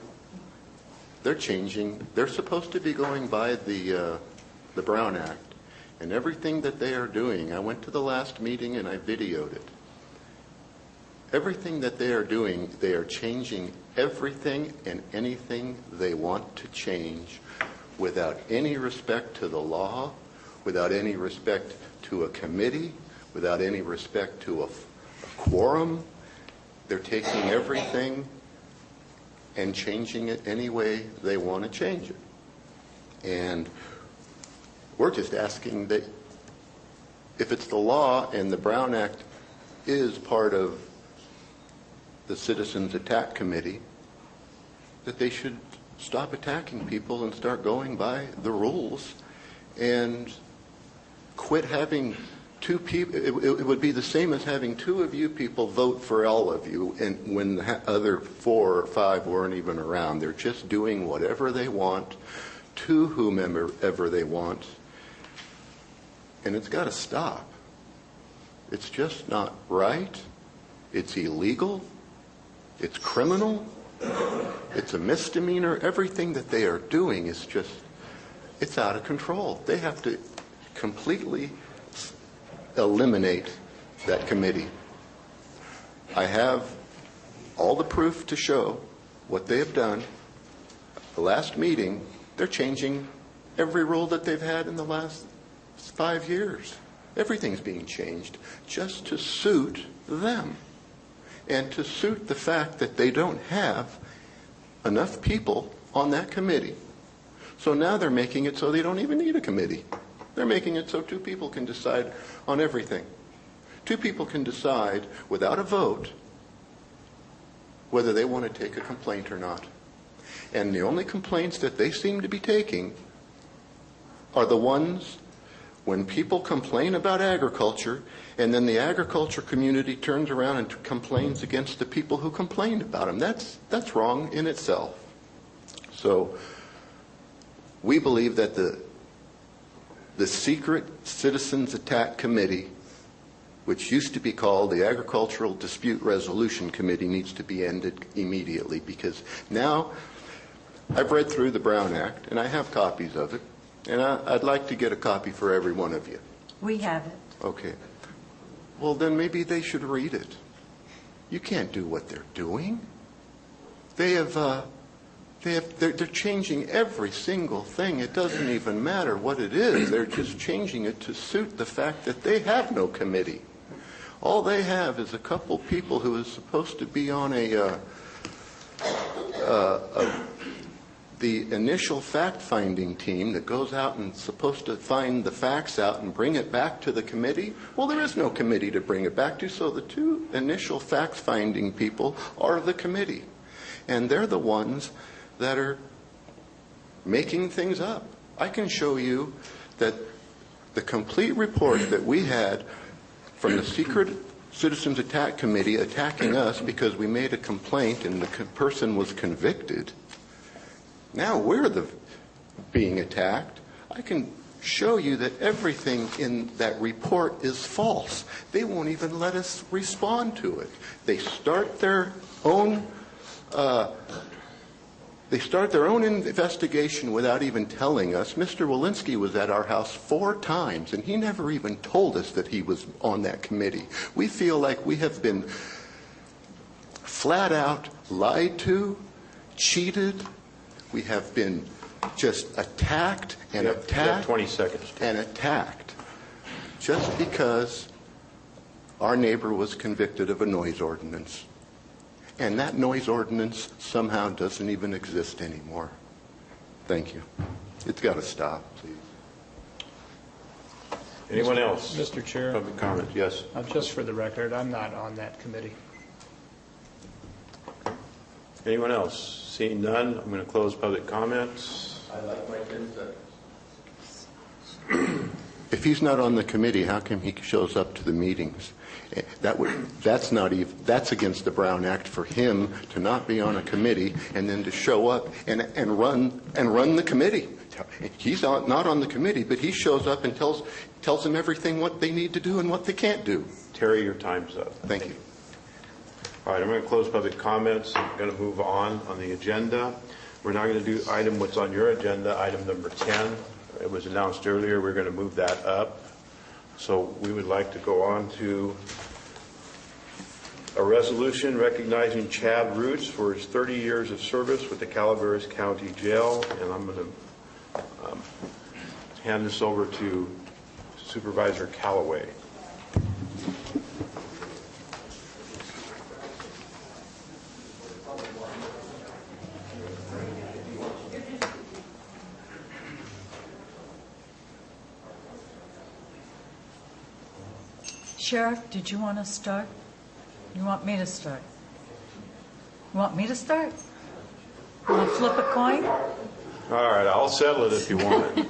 they're supposed to be going by the Brown Act. And everything that they are doing, I went to the last meeting and I videoed it. Everything that they are doing, they are changing everything and anything they want to change without any respect to the law, without any respect to a committee, without any respect to a quorum. They're taking everything and changing it any way they want to change it. And we're just asking that if it's the law and the Brown Act is part of the Citizens Attack Committee, that they should stop attacking people and start going by the rules and quit having two people. It would be the same as having two of you people vote for all of you, and when the other 4 or 5 weren't even around. They're just doing whatever they want to whomever they want, and it's got to stop. It's just not right. It's illegal. It's criminal. It's a misdemeanor. Everything that they are doing is just, it's out of control. They have to completely eliminate that committee. I have all the proof to show what they have done. The last meeting, they're changing every rule that they've had in the last 5 years. Everything's being changed just to suit them and to suit the fact that they don't have enough people on that committee. So now they're making it so they don't even need a committee. They're making it so 2 people can decide on everything. 2 people can decide without a vote whether they want to take a complaint or not. And the only complaints that they seem to be taking are the ones when people complain about agriculture, and then the agriculture community turns around and complains against the people who complained about them. That's wrong in itself. So we believe that the secret Citizens Attack Committee, which used to be called the Agricultural Dispute Resolution Committee, needs to be ended immediately, because now I've read through the Brown Act, and I have copies of it, and I'd like to get a copy for every one of you. We have it. Okay. Well, then maybe they should read it. You can't do what they're doing. They're changing every single thing. It doesn't even matter what it is. They're just changing it to suit the fact that they have no committee. All they have is a couple people who is supposed to be on the initial fact-finding team that goes out and is supposed to find the facts out and bring it back to the committee. Well, there is no committee to bring it back to, so the 2 initial fact-finding people are the committee. And they're the ones that are making things up. I can show you that the complete report that we had from the secret Citizens Attack Committee attacking us because we made a complaint and the person was convicted. Now we're being attacked. I can show you that everything in that report is false. They won't even let us respond to it. They start their own investigation without even telling us. Mr. Walensky was at our house 4 times, and he never even told us that he was on that committee. We feel like we have been flat out lied to, cheated. We have been just attacked and attacked. You have 20 seconds. And attacked just because our neighbor was convicted of a noise ordinance. And that noise ordinance somehow doesn't even exist anymore. Thank you. It's got to stop, please. Anyone else? Mr. Chair. Public comment, yes. Just for the record, I'm not on that committee. Anyone else? Seeing none, I'm going to close public comments. I like my 10 seconds. If he's not on the committee, how come he shows up to the meetings? That's against the Brown Act for him to not be on a committee and then to show up and run the committee. He's not on the committee, but he shows up and tells them everything what they need to do and what they can't do. Terry, your time's up. Thank you. All right, I'm going to close public comments. I'm going to move on the agenda. We're now going to do what's on your agenda, item number 10. It was announced earlier. We're going to move that up. So we would like to go on to a resolution recognizing Chad Roots for his 30 years of service with the Calaveras County Jail. And I'm going to hand this over to Supervisor Callaway. Sheriff, did you want to start? You want me to start? You want me to start? You want to flip a coin? All right, I'll settle it if you want it.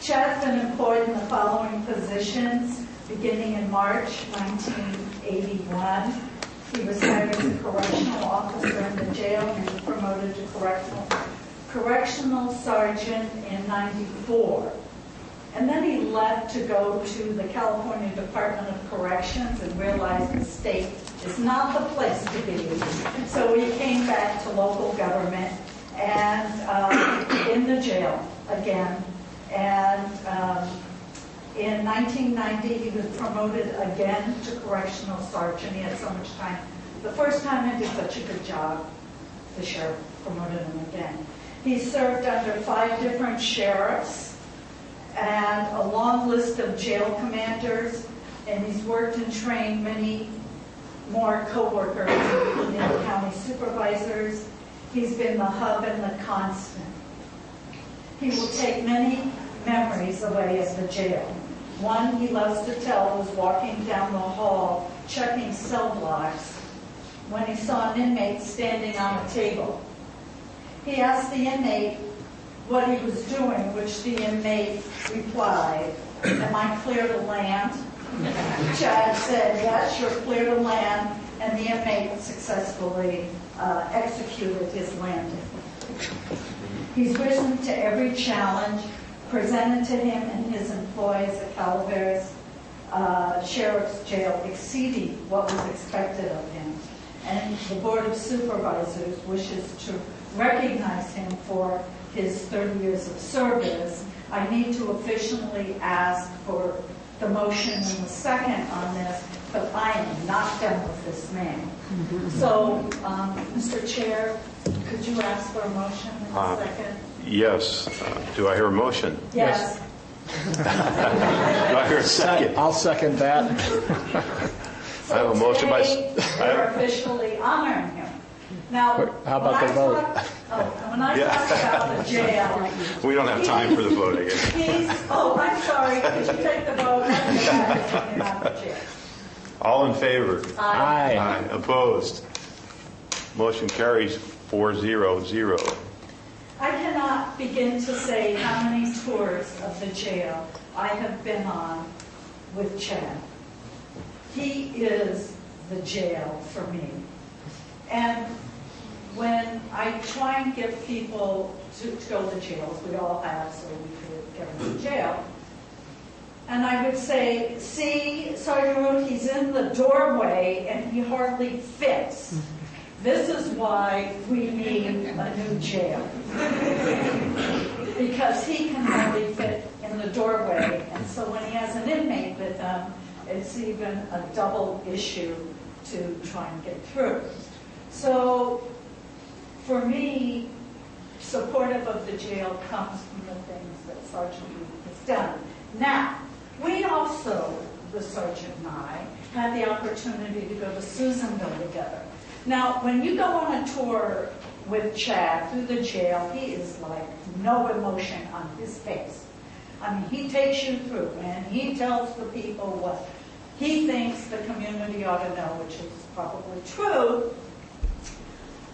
Chad's been employed in the following positions beginning in March 1981. He was hired as a correctional officer in the jail and was promoted to correctional sergeant in 94. And then he left to go to the California Department of Corrections and realized the state is not the place to be. So he came back to local government and in the jail again. And in 1990, he was promoted again to correctional sergeant. He had so much time. The first time he did such a good job, the sheriff promoted him again. He served under 5 different sheriffs and a long list of jail commanders, and he's worked and trained many more co-workers, including the county supervisors. He's been the hub and the constant. He will take many memories away of the jail. One he loves to tell was walking down the hall checking cell blocks when he saw an inmate standing on a table. He asked the inmate what he was doing, which the inmate replied, "Am I clear to land?" Chad said, "Yes, you're clear to land," and the inmate successfully executed his landing. He's risen to every challenge presented to him and his employees at Calaveras Sheriff's Jail, exceeding what was expected of him. And the Board of Supervisors wishes to recognize him for his 30 years of service I need to officially ask for the motion and the second on this, but I am not done with this man. So, Mr. Chair, could you ask for a motion and a second? Yes. Do I hear a motion? Yes. Do I hear a second? I'll second that. I have a motion by... We're officially honoring him. Now, how about the vote? When I talk about the jail... We don't have time for the vote, I guess. I'm sorry, could you take the vote? About the jail. All in favor? Aye. Aye. Opposed? Motion carries 4-0-0. I cannot begin to say how many tours of the jail I have been on with Chad. He is the jail for me. And when I try and get people to go to jail, as we all have, so we could get them to jail, and I would say, see, Sergeant Root, he's in the doorway and he hardly fits. This is why we need a new jail. Because he can hardly fit in the doorway, and so when he has an inmate with him, it's even a double issue to try and get through. So, for me, supportive of the jail comes from the things that Sergeant Root has done. Now, we also, the sergeant and I, had the opportunity to go to Susanville together. Now, when you go on a tour with Chad through the jail, he is like no emotion on his face. I mean, he takes you through and he tells the people what he thinks the community ought to know, which is probably true.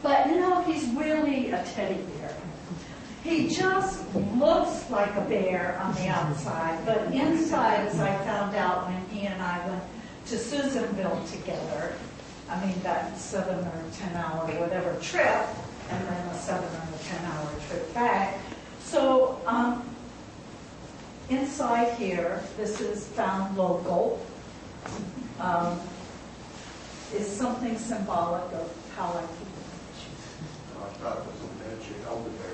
But, you know, he's really a teddy bear. He just looks like a bear on the outside, but inside, as I found out when he and I went to Susanville together, I mean, that 7 or 10 hour whatever trip, and then a 7 or 10 hour trip back. So, inside here, this is found local, is something symbolic of how I feel. I thought it was a magic elderberry.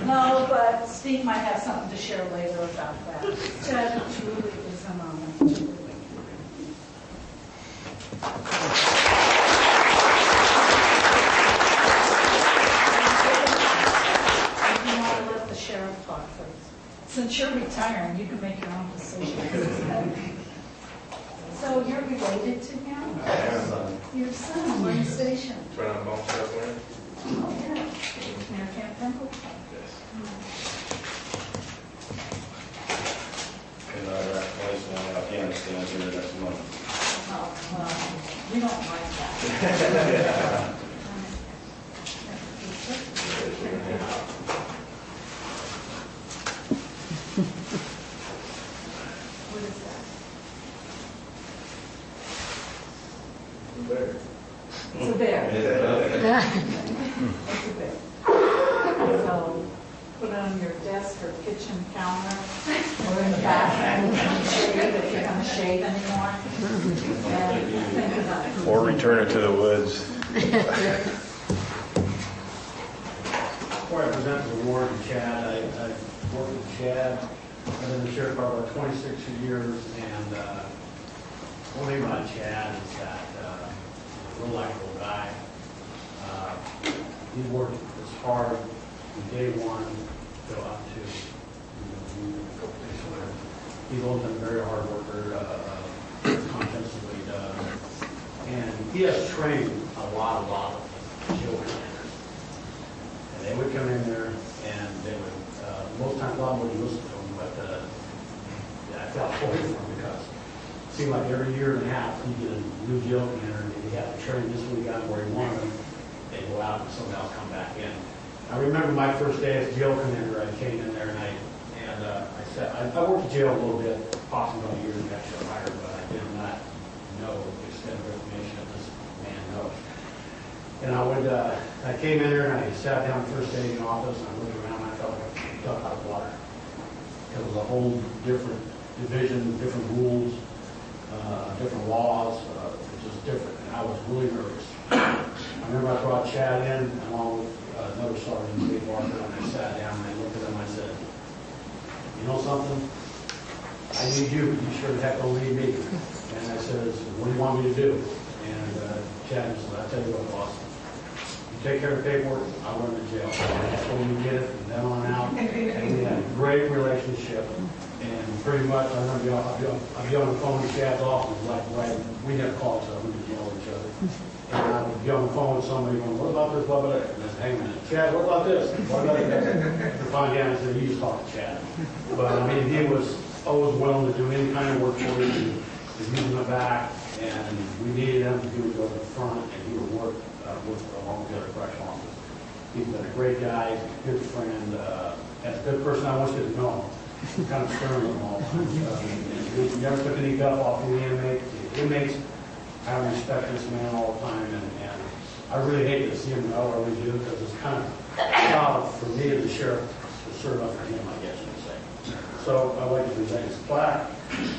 No, but Steve might have something to share later about that. Chad, it truly is an honor. You want to let the sheriff talk first. Since you're retiring, you can make your own decisions. So you're related to him? I am. Your son, what station? Right on Bone Traveling. Oh, yeah. Near Camp Temple? And our place in Afghanistan here next month. Oh, well, we don't like that. What is that? Bear. It's a bear. It's a bear. So put it on your desk or kitchen counter or in the bathroom and shade if you're going to shade anymore. And think about it. Or return it to the woods. Before I present the award to Chad, I've worked with Chad. I've been in the sheriff for about 26 years, and one thing about Chad is that he's a real likable guy. He worked as hard from day one to up to a couple days later. He's always been a very hard worker, conscientiously does. And he has trained a lot of children. And they would come in there and they would, most times, a lot wouldn't listen to them, but I felt sorry for him because it seemed like every year and a half he'd get a new jail commander and he'd have to train this week out where he wanted them. They'd go out and somehow come back in. I remember my first day as jail commander, I came in there and I said, I worked in jail a little bit, possibly about a year and got hired, but I did not know the extent of information that this man knows. And I came in there and I sat down the first day in the office and I looked around and I felt like a duck out of water. It was a whole different division, different rules, different laws, just different. And I was really nervous. I remember I brought Chad in along with another sergeant, Steve Barker, and I sat down and I looked at him and I something, I need you, but you sure the heck don't need me. And I says, what do you want me to do? And Chad said, I'll tell you what, boss. You take care of the paperwork, I'll run the jail. And that's when we get it from then on out. And we had a great relationship. And pretty much, I remember I'd be on the phone with Chad's office, like, right, we never called each other, we just yell at each other. And I would be on the phone with somebody going, what about this, what about that? And I said, hang on a minute, Chad, what about this? What about that? And finally, I said, you just talk to Chad. But I mean, he was always willing to do any kind of work for us. He was in the back, and we needed him. He would go to the front, and he would work along with the other correctional officers. He's been a great guy, he's a good friend, and a good person. I want you to know him. He's kind of stern with them all. He never took any guff off of the inmates. The inmates, I respect this man all the time, and I really hate to see him go, I really do, because it's kind of proud for me as a sheriff to serve up for him, I guess you would say. So I'd like to present his plaque,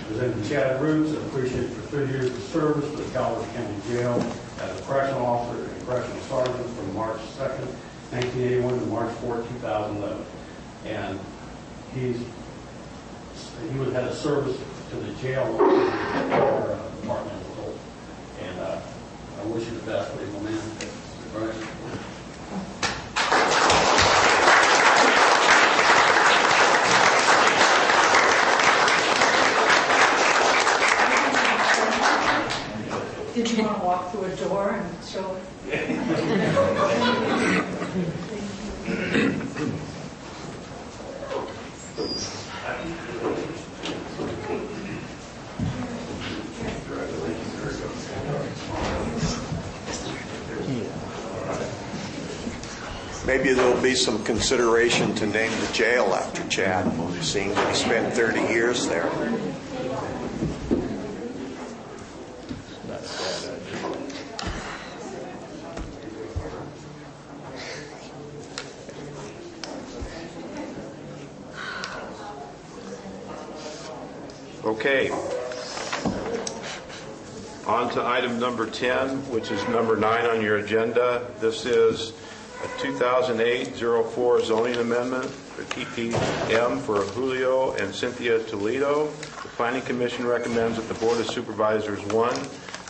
present Chad Roots, and appreciate it for 30 years of service for the Calaveras County Jail as a correctional officer and correctional sergeant from March 2nd, 1981 to March 4, 2011. And he had a service to the jail department as a whole. And I wish you the best, legal man. Right. Did you want to walk through a door and show it? Maybe there'll be some consideration to name the jail after Chad, seeing that he spent 30 years there. Okay. On to item number 10, which is number 9 on your agenda. This is a 2008-04 zoning amendment for TPM for Julio and Cynthia Toledo. The Planning Commission recommends that the Board of Supervisors, 1,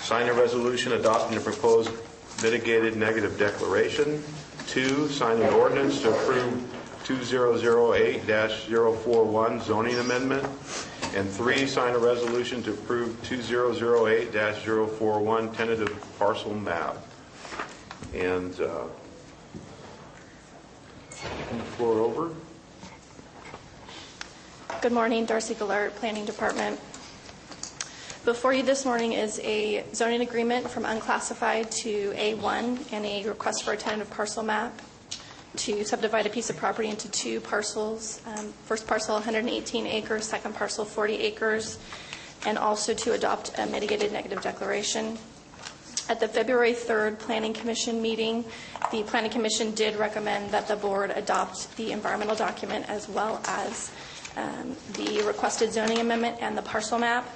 sign a resolution adopting the proposed mitigated negative declaration, 2, sign an ordinance to approve 2008-041 zoning amendment, and 3, sign a resolution to approve 2008-041 tentative parcel map. And floor over. Good morning, Darcy Gallert, Planning Department. Before you this morning is a zoning agreement from unclassified to A1 and a request for a tentative parcel map to subdivide a piece of property into 2 parcels. First parcel 118 acres, second parcel 40 acres, and also to adopt a mitigated negative declaration. At the February 3rd Planning Commission meeting, the Planning Commission did recommend that the board adopt the environmental document as well as the requested zoning amendment and the parcel map.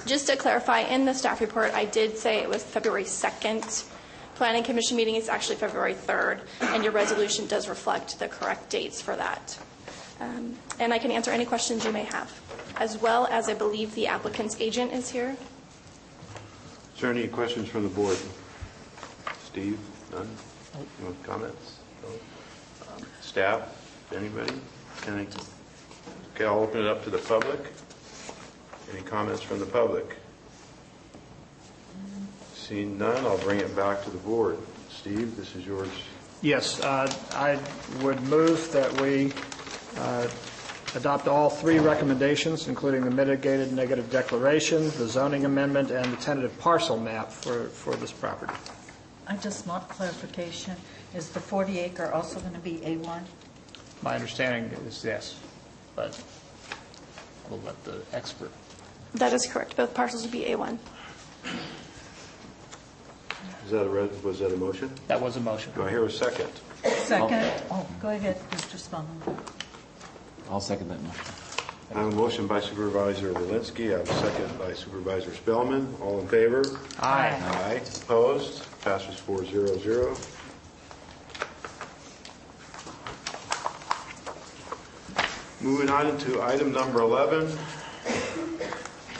Just to clarify, in the staff report, I did say it was February 2nd Planning Commission meeting. It's actually February 3rd, and your resolution does reflect the correct dates for that. And I can answer any questions you may have, as well as I believe the applicant's agent is here. Is there any questions from the board? Steve? None? No comments? No. Staff? Anybody? Any? Okay, I'll open it up to the public. Any comments from the public? Seeing none, I'll bring it back to the board. Steve, this is yours. Yes, I would move that we adopt all 3 recommendations, including the mitigated negative declaration, the zoning amendment, and the tentative parcel map for this property. I just want clarification. Is the 40-acre also going to be A1? My understanding is yes, but we'll let the expert. That is correct. Both parcels would be A1. Was that a motion? That was a motion. Do I hear a second? Second. Oh, go ahead, Mr. Spellman. I'll second that motion. I have a motion by Supervisor Walensky. I have a second by Supervisor Spellman. All in favor? Aye. Aye. Opposed? Passes 4-0-0. Moving on to item number 11.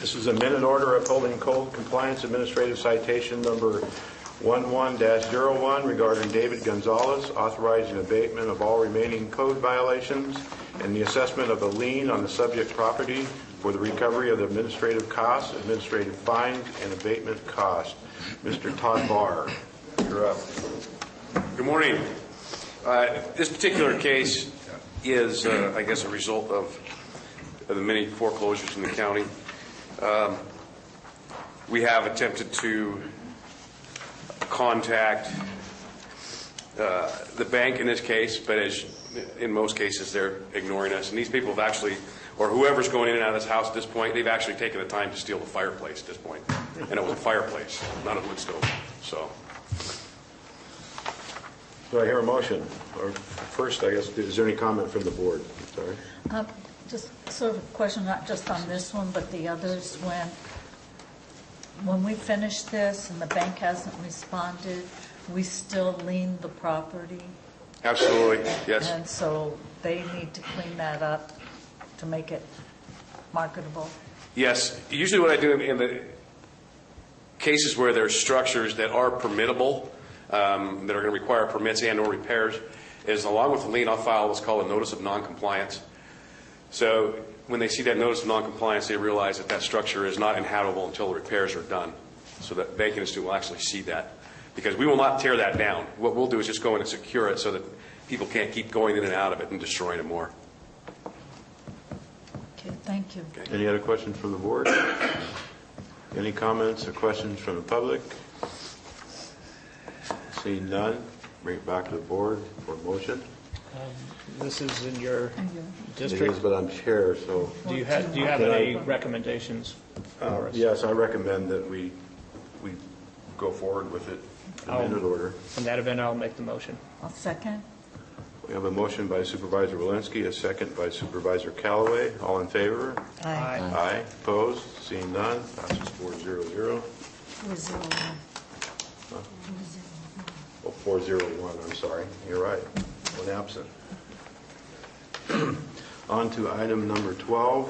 This is a minute order upholding code compliance administrative citation number 11-01 regarding David Gonzalez, authorizing abatement of all remaining code violations and the assessment of a lien on the subject property for the recovery of the administrative costs, administrative fines, and abatement costs. Mr. Todd Barr, you're up. Good morning. This particular case is, I guess, a result of the many foreclosures in the county. We have attempted to contact the bank in this case, but as in most cases, they're ignoring us. And these people have actually, or whoever's going in and out of this house at this point, they've actually taken the time to steal the fireplace at this point. And it was a fireplace, not a wood stove. So. Do I hear a motion? Or first, I guess, is there any comment from the board? Sorry. Just sort of a question, not just on this one, but the others. When we finish this and the bank hasn't responded, we still lien the property? Absolutely, yes. And so they need to clean that up to make it marketable? Yes. Usually what I do in the cases where there's structures that are permittable, that are going to require permits and or repairs, is along with the lien, I'll file what's called a notice of noncompliance. So when they see that notice of noncompliance, they realize that that structure is not inhabitable until the repairs are done. So that banking institute will actually see that. Because we will not tear that down. What we'll do is just go in and secure it so that people can't keep going in and out of it and destroying it more. Okay, thank you. Okay. Any other questions from the board? Any comments or questions from the public? Seeing none, bring it back to the board for a motion. This is in your district? It is, but I'm chair, so. Do you have any recommendations for us? Yes, I recommend that we go forward with it in minute order. In that event, I'll make the motion. I'll second. We have a motion by Supervisor Walensky, a second by Supervisor Callaway. All in favor? Aye. Aye. Opposed? Seeing none, passes 4-0-0. 401. Oh, 401, I'm sorry. You're right. One absent. On to item number 12.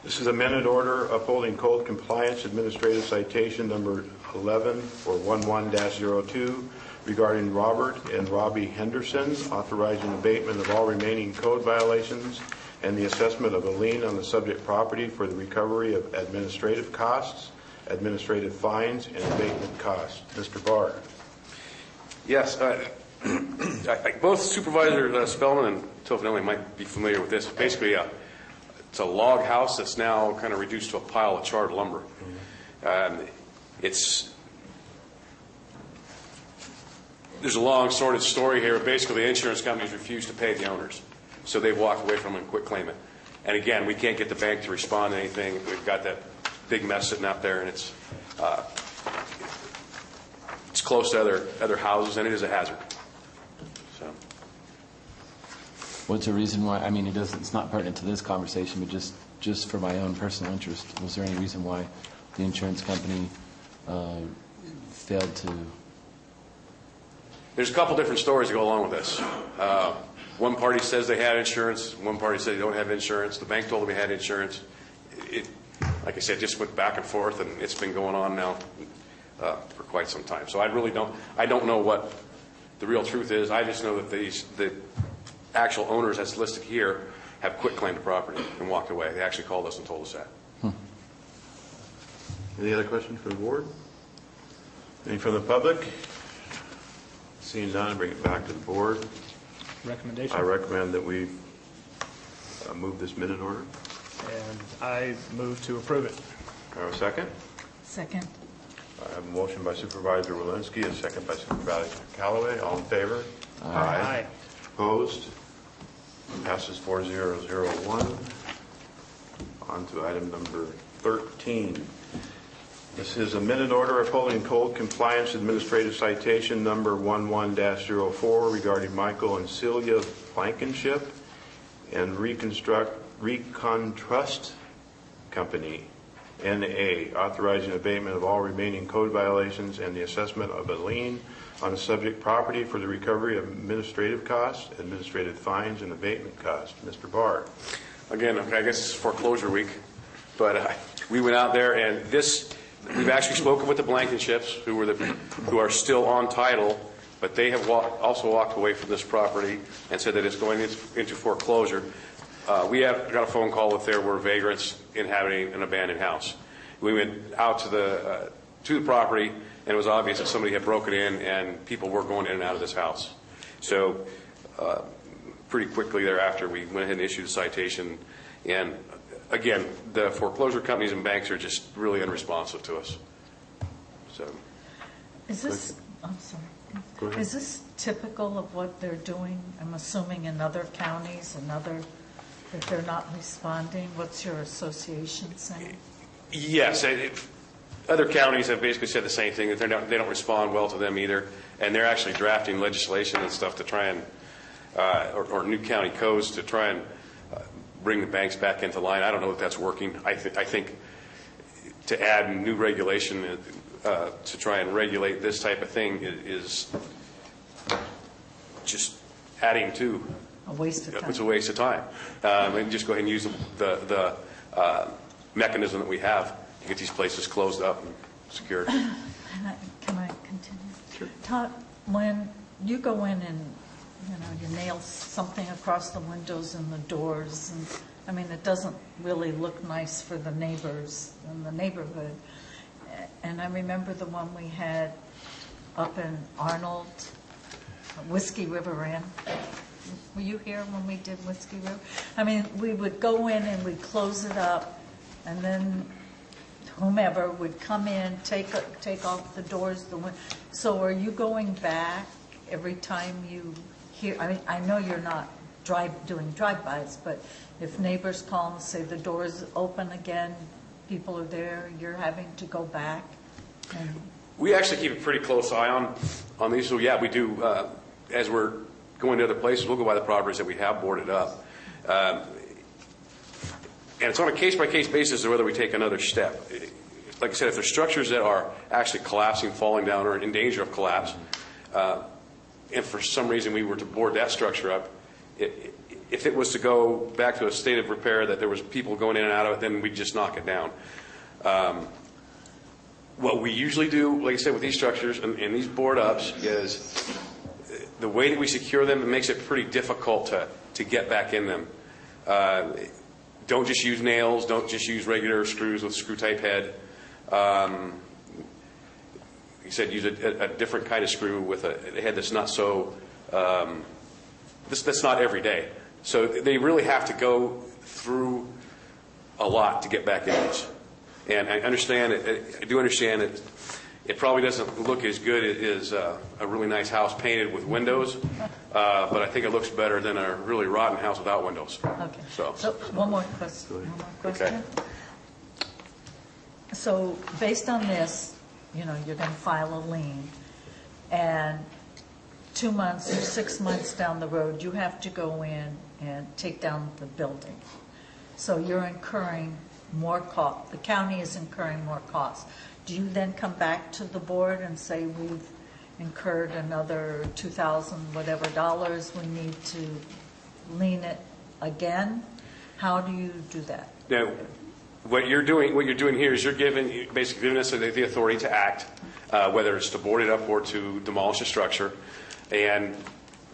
This is a minute order upholding code compliance administrative citation number 11 for 11-02 regarding Robert and Robbie Henderson, authorizing abatement of all remaining code violations and the assessment of a lien on the subject property for the recovery of administrative costs, administrative fines, and abatement costs. Mr. Barr. Yes. Both Supervisor Spellman and Tofanelli might be familiar with this. Basically, it's a log house that's now kind of reduced to a pile of charred lumber. There's a long sordid story here. Basically, the insurance companies refuse to pay the owners, so they walk away from it and quit claiming. And again, we can't get the bank to respond to anything. We've got that big mess sitting out there, and it's close to other houses, and it is a hazard. So, what's the reason why? I mean, it's not pertinent to this conversation, but just for my own personal interest, was there any reason why the insurance company failed to? There's a couple different stories that go along with this. One party says they had insurance. One party says they don't have insurance. The bank told them they had insurance. Like I said, just went back and forth, and it's been going on now for quite some time. So I don't know what the real truth is. I just know that the actual owners that's listed here have quit claimed the property and walked away. They actually called us and told us that. Any other questions from the board? Any from the public? Seeing none, bring it back to the board. Recommendation? I recommend that we move this minute order. And I move to approve it. Do I have a second? Second. I have a motion by Supervisor Walensky, a second by Supervisor Callaway. All in favor? Aye. Opposed? Passes 4-0-0-1. On to item number 13. This is a minute order upholding code compliance administrative citation number 11-04 regarding Michael and Celia Blankenship and Recontrust Company, N.A., authorizing abatement of all remaining code violations and the assessment of a lien on the subject property for the recovery of administrative costs, administrative fines, and abatement costs. Mr. Barr. Again, I guess it's foreclosure week, but we went out there, and we've actually spoken with the Blankenships, who are still on title, but they have also walked away from this property and said that it's going into foreclosure. We got a phone call that there were vagrants inhabiting an abandoned house. We went out to the property, and it was obvious that somebody had broken in, and people were going in and out of this house. So pretty quickly thereafter, we went ahead and issued a citation. And again, the foreclosure companies and banks are just really unresponsive to us. So, is this? I'm sorry. Is this typical of what they're doing? I'm assuming in other counties that they're not responding. What's your association saying? Yes, other counties have basically said the same thing, that they don't respond well to them either, and they're actually drafting legislation and stuff to try and or new county codes to try and bring the banks back into line. I don't know if that's working. I think to add new regulation to try and regulate this type of thing is just adding to a waste of time. It's a waste of time. And just go ahead and use the mechanism that we have to get these places closed up and secured. Can I continue? Sure. Todd, when you go in and you nail something across the windows and the doors, and I mean, it doesn't really look nice for the neighbors in the neighborhood. And I remember the one we had up in Arnold, Whiskey River Inn. Were you here when we did Whiskey River? I mean, we would go in and we'd close it up, and then whomever would come in, take off the doors, the windows. So are you going back every time you hear? I mean, I know you're not doing drive-bys, but if neighbors call and say the door's open again, people are there, you're having to go back? We actually keep a pretty close eye on these. So yeah, we do. As we're going to other places, we'll go by the properties that we have boarded up. And it's on a case-by-case basis of whether we take another step. Like I said, if there's structures that are actually collapsing, falling down, or in danger of collapse, and for some reason we were to board that structure up, if it was to go back to a state of repair, that there was people going in and out of it, then we'd just knock it down. What we usually do, like I said, with these structures and these board ups, is the way that we secure them, it makes it pretty difficult to get back in them. Don't just use nails. Don't just use regular screws with screw-type head. You said use a different kind of screw with a head that's not so. That's not every day. So they really have to go through a lot to get back in these. And I understand it. I do understand it. It probably doesn't look as good as a really nice house painted with windows, but I think it looks better than a really rotten house without windows. Okay. So one more question. Okay. So based on this, you're going to file a lien, and 2 months or 6 months down the road, you have to go in and take down the building. So you're incurring more cost. The county is incurring more costs. Do you then come back to the board and say, we've incurred another $2,000 whatever dollars, we need to lien it again? How do you do that? Now, what you're doing here is you're basically giving us the authority to act, whether it's to board it up or to demolish the structure, and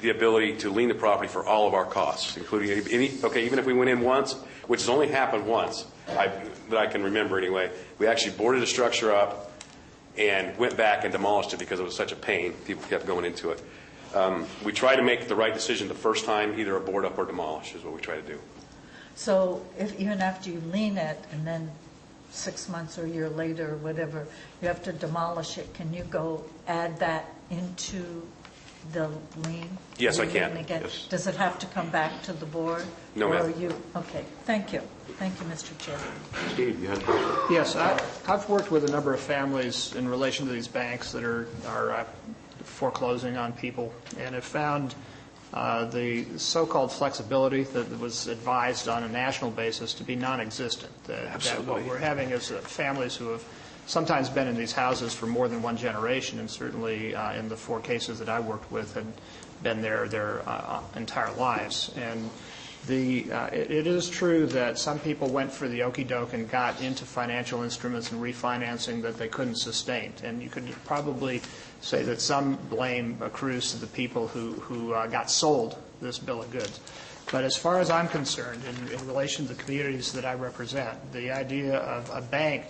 the ability to lien the property for all of our costs, including even if we went in once, which has only happened once, that I can remember anyway. We actually boarded the structure up and went back and demolished it because it was such a pain. People kept going into it. We try to make the right decision the first time, either a board up or demolish is what we try to do. So even after you lien it and then 6 months or a year later or whatever, you have to demolish it, can you go add that into the lien? Yes, I can. Yes. Does it have to come back to the board? No, ma'am. Okay, thank you. Thank you, Mr. Chair. Steve, you had a question? Yes, I've worked with a number of families in relation to these banks that are foreclosing on people, and have found the so-called flexibility that was advised on a national basis to be non-existent. That what we're having is families who have sometimes been in these houses for more than one generation, and certainly in the 4 cases that I worked with had been there their entire lives. And it is true that some people went for the okey doke and got into financial instruments and refinancing that they couldn't sustain. And you could probably say that some blame accrues to the people who got sold this bill of goods. But as far as I'm concerned, in relation to the communities that I represent, the idea of a bank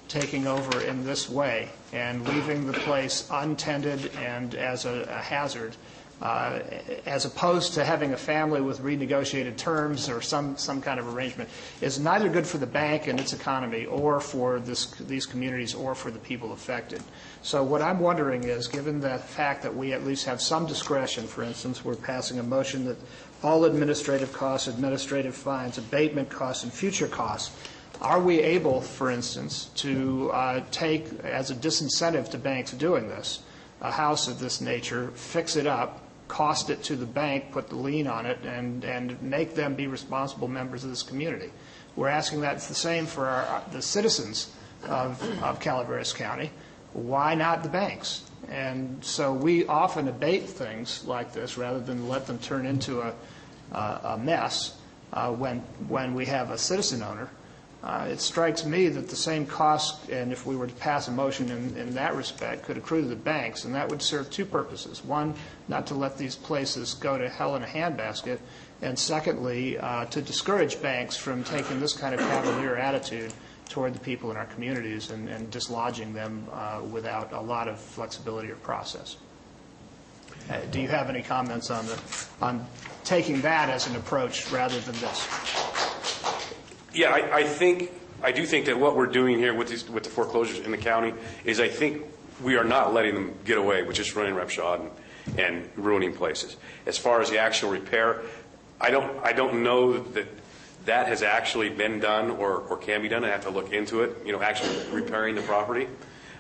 taking over in this way and leaving the place untended and as a hazard, as opposed to having a family with renegotiated terms or some kind of arrangement, is neither good for the bank and its economy or for these communities or for the people affected. So what I'm wondering is, given the fact that we at least have some discretion, for instance, we're passing a motion that all administrative costs, administrative fines, abatement costs, and future costs, are we able, for instance, to take as a disincentive to banks doing this, a house of this nature, fix it up, cost it to the bank, put the lien on it, and make them be responsible members of this community? We're asking that the same for the citizens of Calaveras County. Why not the banks? And so we often abate things like this rather than let them turn into a mess when we have a citizen owner. It strikes me that the same cost, and if we were to pass a motion in that respect, could accrue to the banks, and that would serve 2 purposes. One, not to let these places go to hell in a handbasket, and secondly, to discourage banks from taking this kind of cavalier attitude toward the people in our communities and dislodging them without a lot of flexibility or process. Do you have any comments on taking that as an approach rather than this? Yeah, I do think that what we're doing here with the foreclosures in the county is, I think we are not letting them get away with just running roughshod and ruining places. As far as the actual repair, I don't know that has actually been done or can be done. I have to look into it. Actually repairing the property.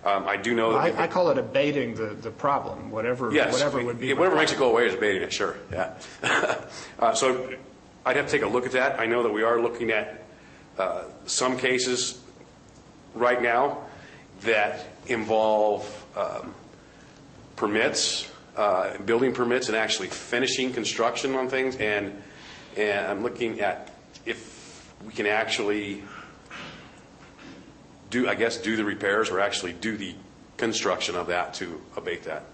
I do know. I call it abating the problem. Whatever would be. Whatever makes it go away is abating it. Sure. Yeah. So I'd have to take a look at that. I know that we are looking at some cases right now that involve permits, building permits, and actually finishing construction on things. And I'm looking at if we can actually do the repairs or actually do the construction of that to abate that.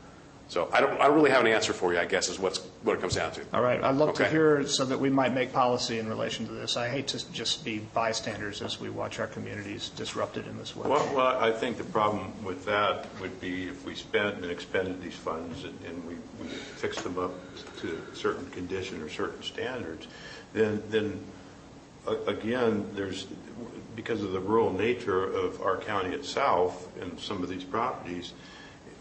So I don't really have an answer for you, I guess, is what it comes down to. All right. I'd love to hear so that we might make policy in relation to this. I hate to just be bystanders as we watch our communities disrupted in this way. Well, I think the problem with that would be if we spent and expended these funds and we fixed them up to a certain condition or certain standards, then again, because of the rural nature of our county itself and some of these properties,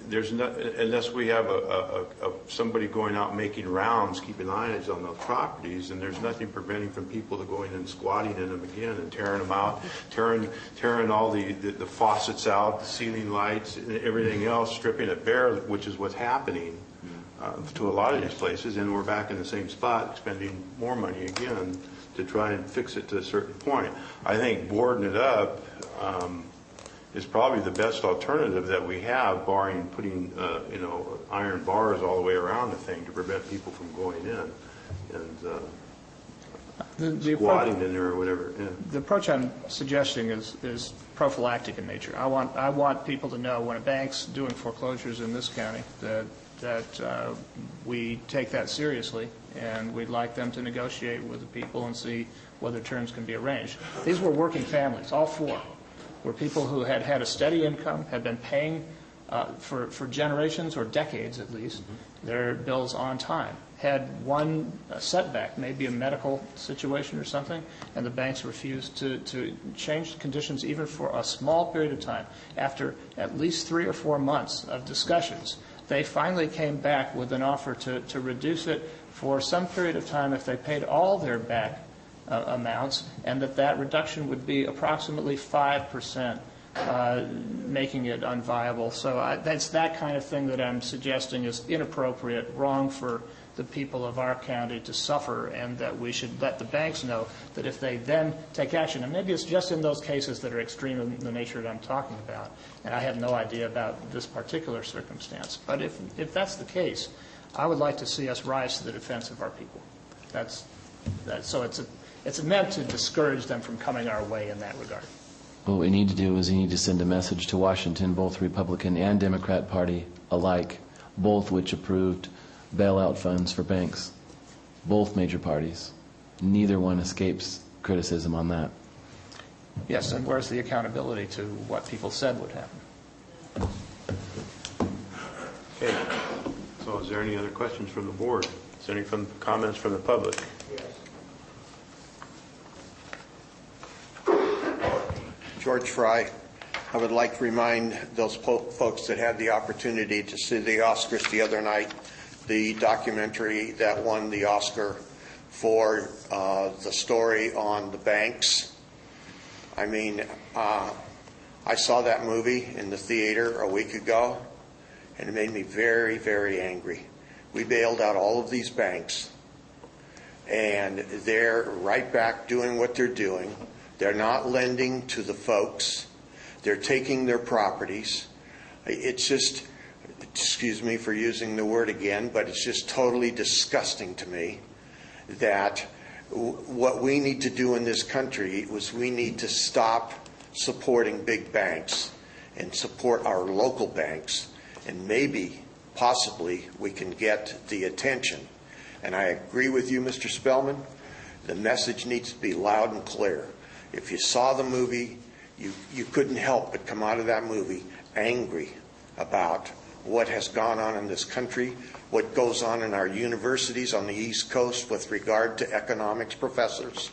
there's not, unless we have somebody going out making rounds, keeping eyes on those properties, and there's nothing preventing from people to going and squatting in them again and tearing them out, tearing all the faucets out, the ceiling lights, and everything else, stripping it bare, which is what's happening to a lot of these places, and we're back in the same spot, expending more money again to try and fix it to a certain point. I think boarding it up is probably the best alternative that we have, barring putting iron bars all the way around the thing to prevent people from going in and squatting in there or whatever. Yeah. The approach I'm suggesting is prophylactic in nature. I want people to know when a bank's doing foreclosures in this county that we take that seriously, and we'd like them to negotiate with the people and see whether terms can be arranged. These were working families, all 4. Were people who had had a steady income, had been paying for generations or decades at least their bills on time, had one setback, maybe a medical situation or something, and the banks refused to change conditions even for a small period of time. After at least 3 or 4 months of discussions, they finally came back with an offer to reduce it for some period of time if they paid all their back amounts, and that reduction would be approximately 5%, making it unviable. So that's that kind of thing that I'm suggesting is inappropriate, wrong for the people of our county to suffer, and that we should let the banks know that if they then take action, and maybe it's just in those cases that are extreme in the nature that I'm talking about, and I have no idea about this particular circumstance, but if that's the case, I would like to see us rise to the defense of our people. So it's meant to discourage them from coming our way in that regard. What we need to do is we need to send a message to Washington, both Republican and Democrat Party alike, both which approved bailout funds for banks, both major parties. Neither one escapes criticism on that. Yes, and where's the accountability to what people said would happen? Okay. So is there any other questions from the board? Is there any comments from the public? George Fry. I would like to remind those folks that had the opportunity to see the Oscars the other night, the documentary that won the Oscar for the story on the banks. I mean, I saw that movie in the theater a week ago, and it made me very, very angry. We bailed out all of these banks, and they're right back doing what they're doing. They're not lending to the folks. They're taking their properties. It's just, excuse me for using the word again, but it's just totally disgusting to me that what we need to do in this country is we need to stop supporting big banks and support our local banks, and maybe, possibly, we can get the attention. And I agree with you, Mr. Spellman. The message needs to be loud and clear. If you saw the movie, you couldn't help but come out of that movie angry about what has gone on in this country, what goes on in our universities on the East Coast with regard to economics professors,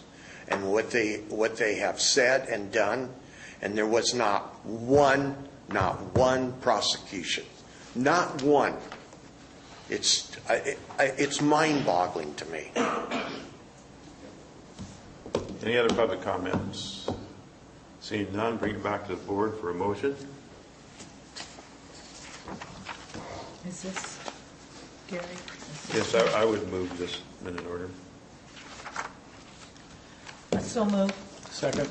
and what they have said and done. And there was not one prosecution. Not one. It's mind-boggling to me. Any other public comments? Seeing none, bring it back to the board for a motion. Is this Gary? Yes, I would move this minute order. So moved. Second.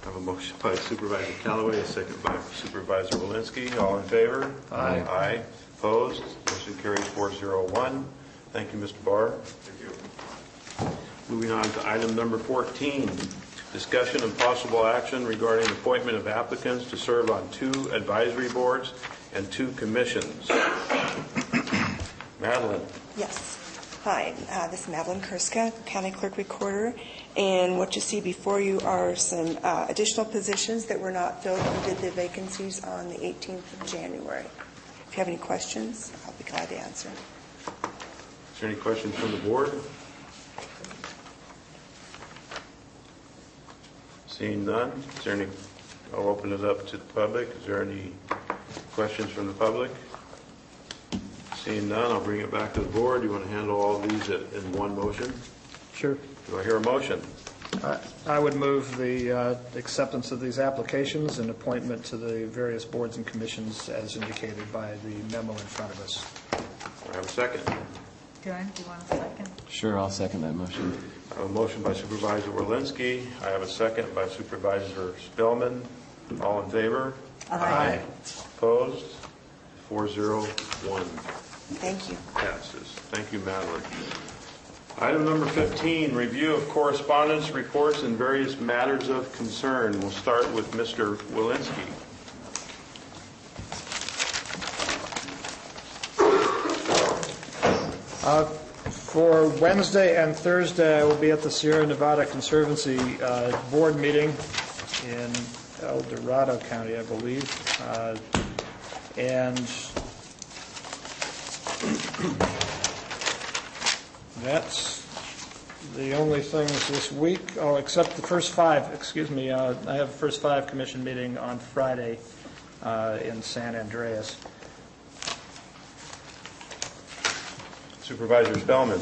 I have a motion by Supervisor Callaway, a second by Supervisor Walensky. All in favor? Aye. Aye. Opposed? Motion carries 401. Thank you, Mr. Barr. Thank you. Moving on to item number 14, discussion and possible action regarding appointment of applicants to serve on 2 advisory boards and 2 commissions. Madeline. Yes. Hi, this is Madeline Kurska, County Clerk Recorder, and what you see before you are some additional positions that were not filled. We did the vacancies on the 18th of January. If you have any questions, I'll be glad to answer. Is there any questions from the board? Seeing none, is there any? I'll open it up to the public. Is there any questions from the public? Seeing none, I'll bring it back to the board. Do you want to handle all of these in one motion? Sure. Do I hear a motion? I would move the acceptance of these applications and appointment to the various boards and commissions as indicated by the memo in front of us. Do I have a second? Karen, do you want a second? Sure, I'll second that motion. I have a motion by Supervisor Walensky. I have a second by Supervisor Spellman. All in favor? Aye. Opposed? 401. Thank you. Passes. Thank you, Madeline. Item number 15, review of correspondence, reports, and various matters of concern. We'll start with Mr. Walensky. For Wednesday and Thursday, I will be at the Sierra Nevada Conservancy board meeting in El Dorado County, I believe. And that's the only things this week. Oh, except the first 5, excuse me. I have the first 5 commission meeting on Friday in San Andreas. Supervisor Spellman.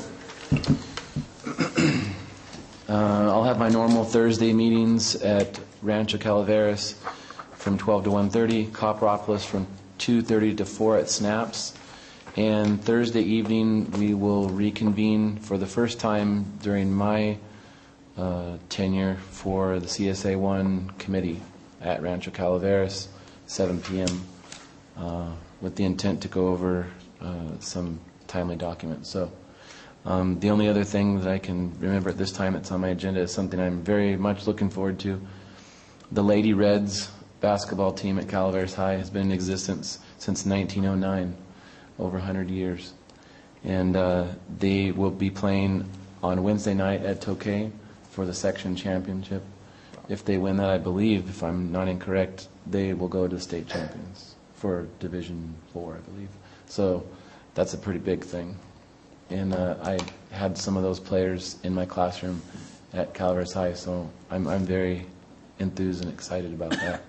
I'll have my normal Thursday meetings at Rancho Calaveras from 12 to 1:30, Copropolis from 2:30 to 4 at Snaps, And Thursday evening, we will reconvene for the first time during my tenure for the CSA1 committee at Rancho Calaveras, 7 p.m., with the intent to go over some timely documents. So the only other thing that I can remember at this time that's on my agenda is something I'm very much looking forward to. The Lady Reds basketball team at Calaveras High has been in existence since 1909, over 100 years. And they will be playing on Wednesday night at Tokay for the section championship. If they win that, I believe, if I'm not incorrect, they will go to the state champions for Division 4, I believe. So that's a pretty big thing. And I had some of those players in my classroom at Calaveras High, so I'm very enthused and excited about that.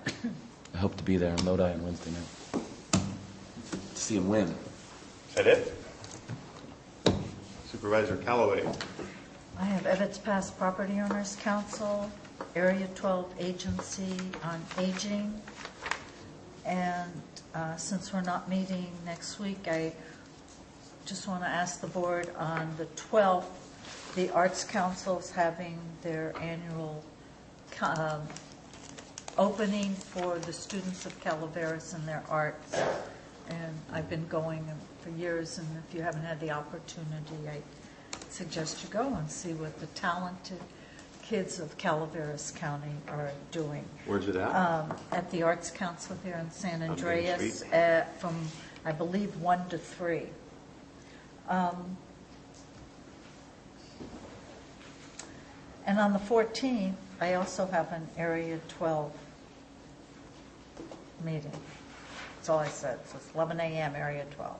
I hope to be there in Lodi on Wednesday night to see them win. Is that it? Supervisor Callaway. I have Ebbets Pass Property Owners Council, Area 12 Agency on Aging, and since we're not meeting next week, I just want to ask the board on the 12th, the Arts Council's having their annual opening for the students of Calaveras and their arts, and I've been going for years, and if you haven't had the opportunity, I suggest you go and see what the talented kids of Calaveras County are doing. Where's it at? At the Arts Council here in San Main Andreas, Street? from, I believe, 1 to 3. And on the 14th, I also have an Area 12 meeting. That's all I said. So it's 11 a.m. Area 12.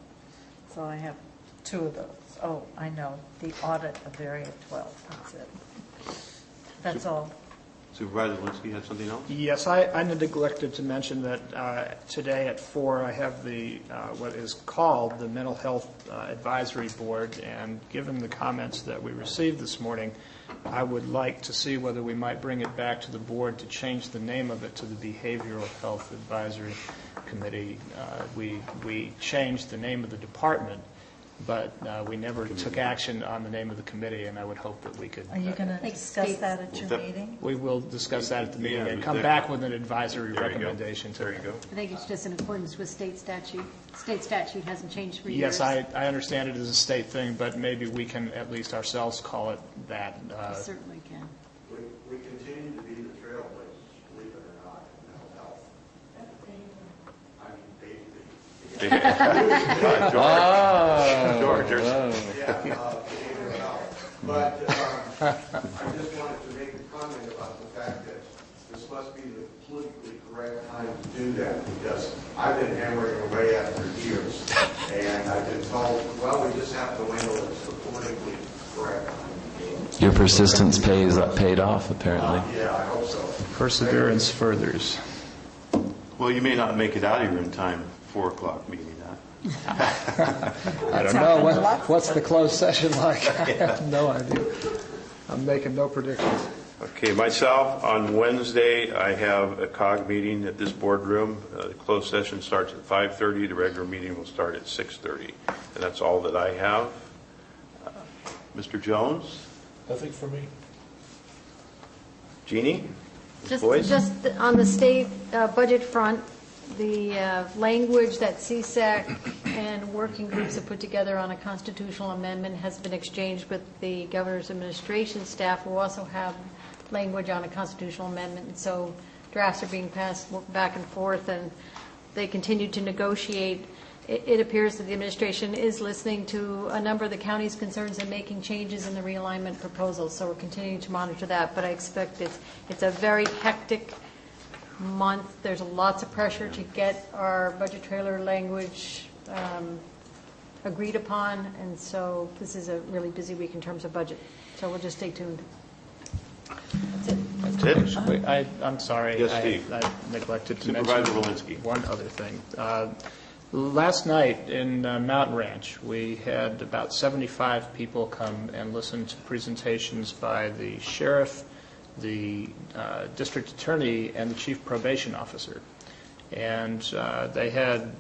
So I have 2 of those. Oh, I know, the audit of Area 12. That's it. That's all. Supervisor Walensky had something else? Yes, I neglected to mention that today at 4 I have the what is called the Mental Health Advisory Board, and given the comments that we received this morning, I would like to see whether we might bring it back to the board to change the name of it to the Behavioral Health Advisory Committee. We changed the name of the department, but we never took action on the name of the committee, and I would hope that we could. Are you going to discuss that at your meeting? We will discuss that at the meeting and come back with an advisory recommendation. There you go. I think it's just in accordance with state statute. State statute hasn't changed for years. Yes, I understand it is a state thing, but maybe we can at least ourselves call it that. We certainly can. We continue to be the trailblazers, believe it or not, in mental health. George. Behavioral health. But I just wanted to make a comment about the fact that this must be the politically correct time to do that, because I've been hammering away at it for years, and I've been told, well, we just have to handle it as the politically correct time to do it. Your persistence paid off, apparently. Yeah, I hope so. Perseverance furthers. Well, you may not make it out of here in time, 4 o'clock meeting, huh? I don't know. What's the closed session like? I have no idea. I'm making no predictions. Okay, myself, on Wednesday, I have a COG meeting at this boardroom. The closed session starts at 5:30. The regular meeting will start at 6:30. And that's all that I have. Mr. Jones? Nothing for me. Jeannie? Just Boyce? on the state budget front, the language that CSAC and working groups have put together on a constitutional amendment has been exchanged with the governor's administration staff, who also have language on a constitutional amendment. And so drafts are being passed back and forth, and they continue to negotiate. It appears that the administration is listening to a number of the county's concerns and making changes in the realignment proposals. So we're continuing to monitor that, but I expect it's a very hectic month. There's lots of pressure to get our budget trailer language agreed upon, and so this is a really busy week in terms of budget. So we'll just stay tuned. That's it. I'm sorry. Yes, Steve. I neglected to Supervisor mention Walensky. one other thing. Last night in Mountain Ranch, we had about 75 people come and listen to presentations by the sheriff, the district attorney, and the chief probation officer. And they had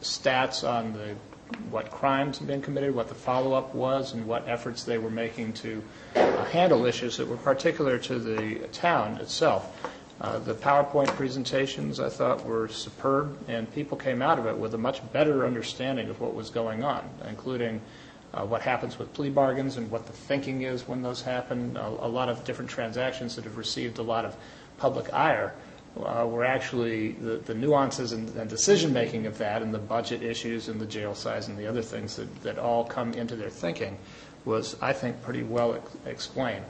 stats on the what crimes had been committed, what the follow-up was, and what efforts they were making to handle issues that were particular to the town itself. The PowerPoint presentations, I thought, were superb, and people came out of it with a much better understanding of what was going on, including what happens with plea bargains and what the thinking is when those happen. A lot of different transactions that have received a lot of public ire were actually the nuances and decision-making of that, and the budget issues and the jail size and the other things that all come into their thinking was, I think, pretty well explained.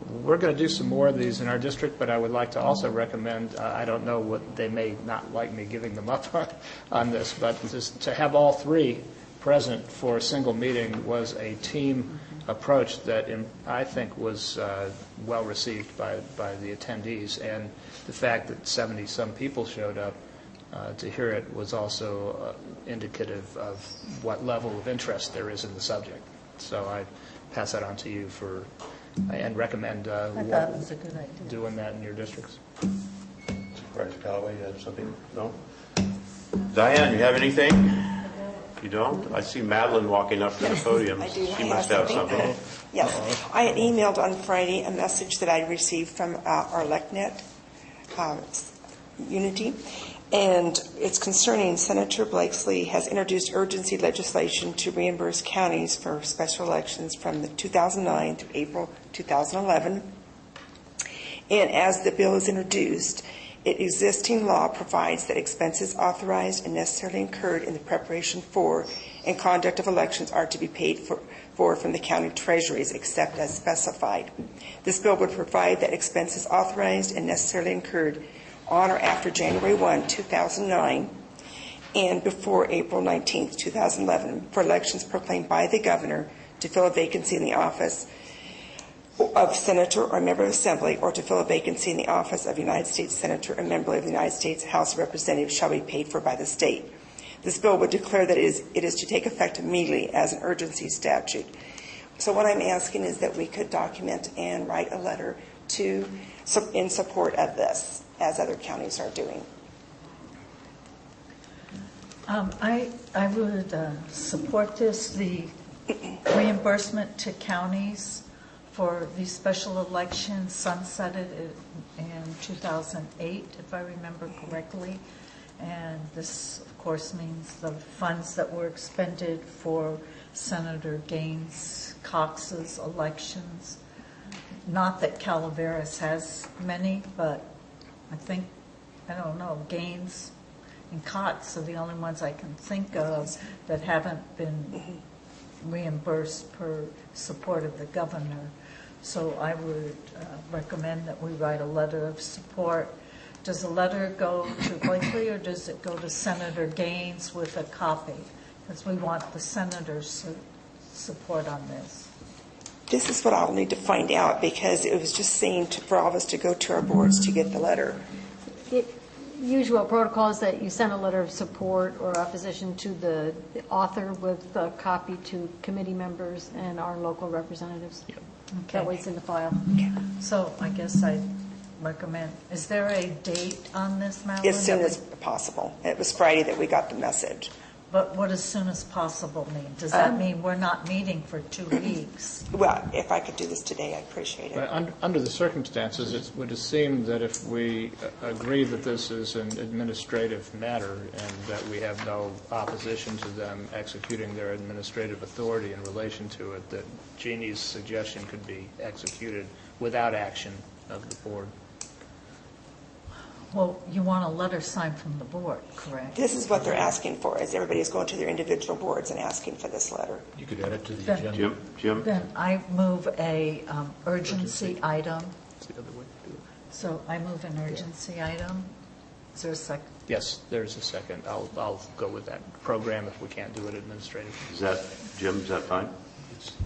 We're going to do some more of these in our district, but I would like to also recommend, I don't know what they may not like me giving them up on this, but just to have all three present for a single meeting was a team approach that I think was well received by the attendees, and the fact that 70-some people showed up to hear it was also indicative of what level of interest there is in the subject. So I pass that on to you and recommend I thought it was a good idea. Doing that in your districts. Supervisor Callaway, you have something? No? Diane, you have anything? You don't? I see Madeline walking up to the podium. I do. She must have something. Yes. I had emailed on Friday a message that I received from our LECNet Unity, and it's concerning Senator Blakesley has introduced urgency legislation to reimburse counties for special elections from the 2009 to April 2011. And as the bill is introduced, existing law provides that expenses authorized and necessarily incurred in the preparation for and conduct of elections are to be paid for from the county treasuries except as specified. This bill would provide that expenses authorized and necessarily incurred on or after January 1, 2009 and before April 19, 2011 for elections proclaimed by the governor to fill a vacancy in the office of Senator or Member of Assembly, or to fill a vacancy in the office of United States Senator or Member of the United States House of Representatives shall be paid for by the state. This bill would declare that it is to take effect immediately as an urgency statute. So what I'm asking is that we could document and write a letter in support of this, as other counties are doing. I would support this, the reimbursement to counties for these special elections sunsetted in 2008, if I remember correctly. And this, of course, means the funds that were expended for Senator Gaines Cox's elections. Not that Calaveras has many, but I think, I don't know, Gaines and Cox are the only ones I can think of that haven't been reimbursed per support of the governor. So I would recommend that we write a letter of support. Does the letter go to Blakely or does it go to Senator Gaines with a copy? Because we want the senator's support on this. This is what I'll need to find out, because it was just saying for all of us to go to our boards to get the letter. The usual protocol is that you send a letter of support or opposition to the author with a copy to committee members and our local representatives. Yep. Okay. That way it's in the file. Okay. So I guess I recommend, is there a date on this, Madeline? As soon as possible. It was Friday that we got the message. But what as soon as possible mean? Does that mean we're not meeting for 2 weeks? Well, if I could do this today, I'd appreciate it. But under the circumstances, it would seem that if we agree that this is an administrative matter and that we have no opposition to them executing their administrative authority in relation to it, that Jeannie's suggestion could be executed without action of the board. Well, you want a letter signed from the board, correct? This is what they're asking for, is everybody's going to their individual boards and asking for this letter. You could add it to the agenda. Jim? Then I move a urgency item. That's the other way to do it. So I move an urgency item. Is there a second? Yes, there's a second. I'll go with that program if we can't do it administratively. Is that, Jim, is that fine?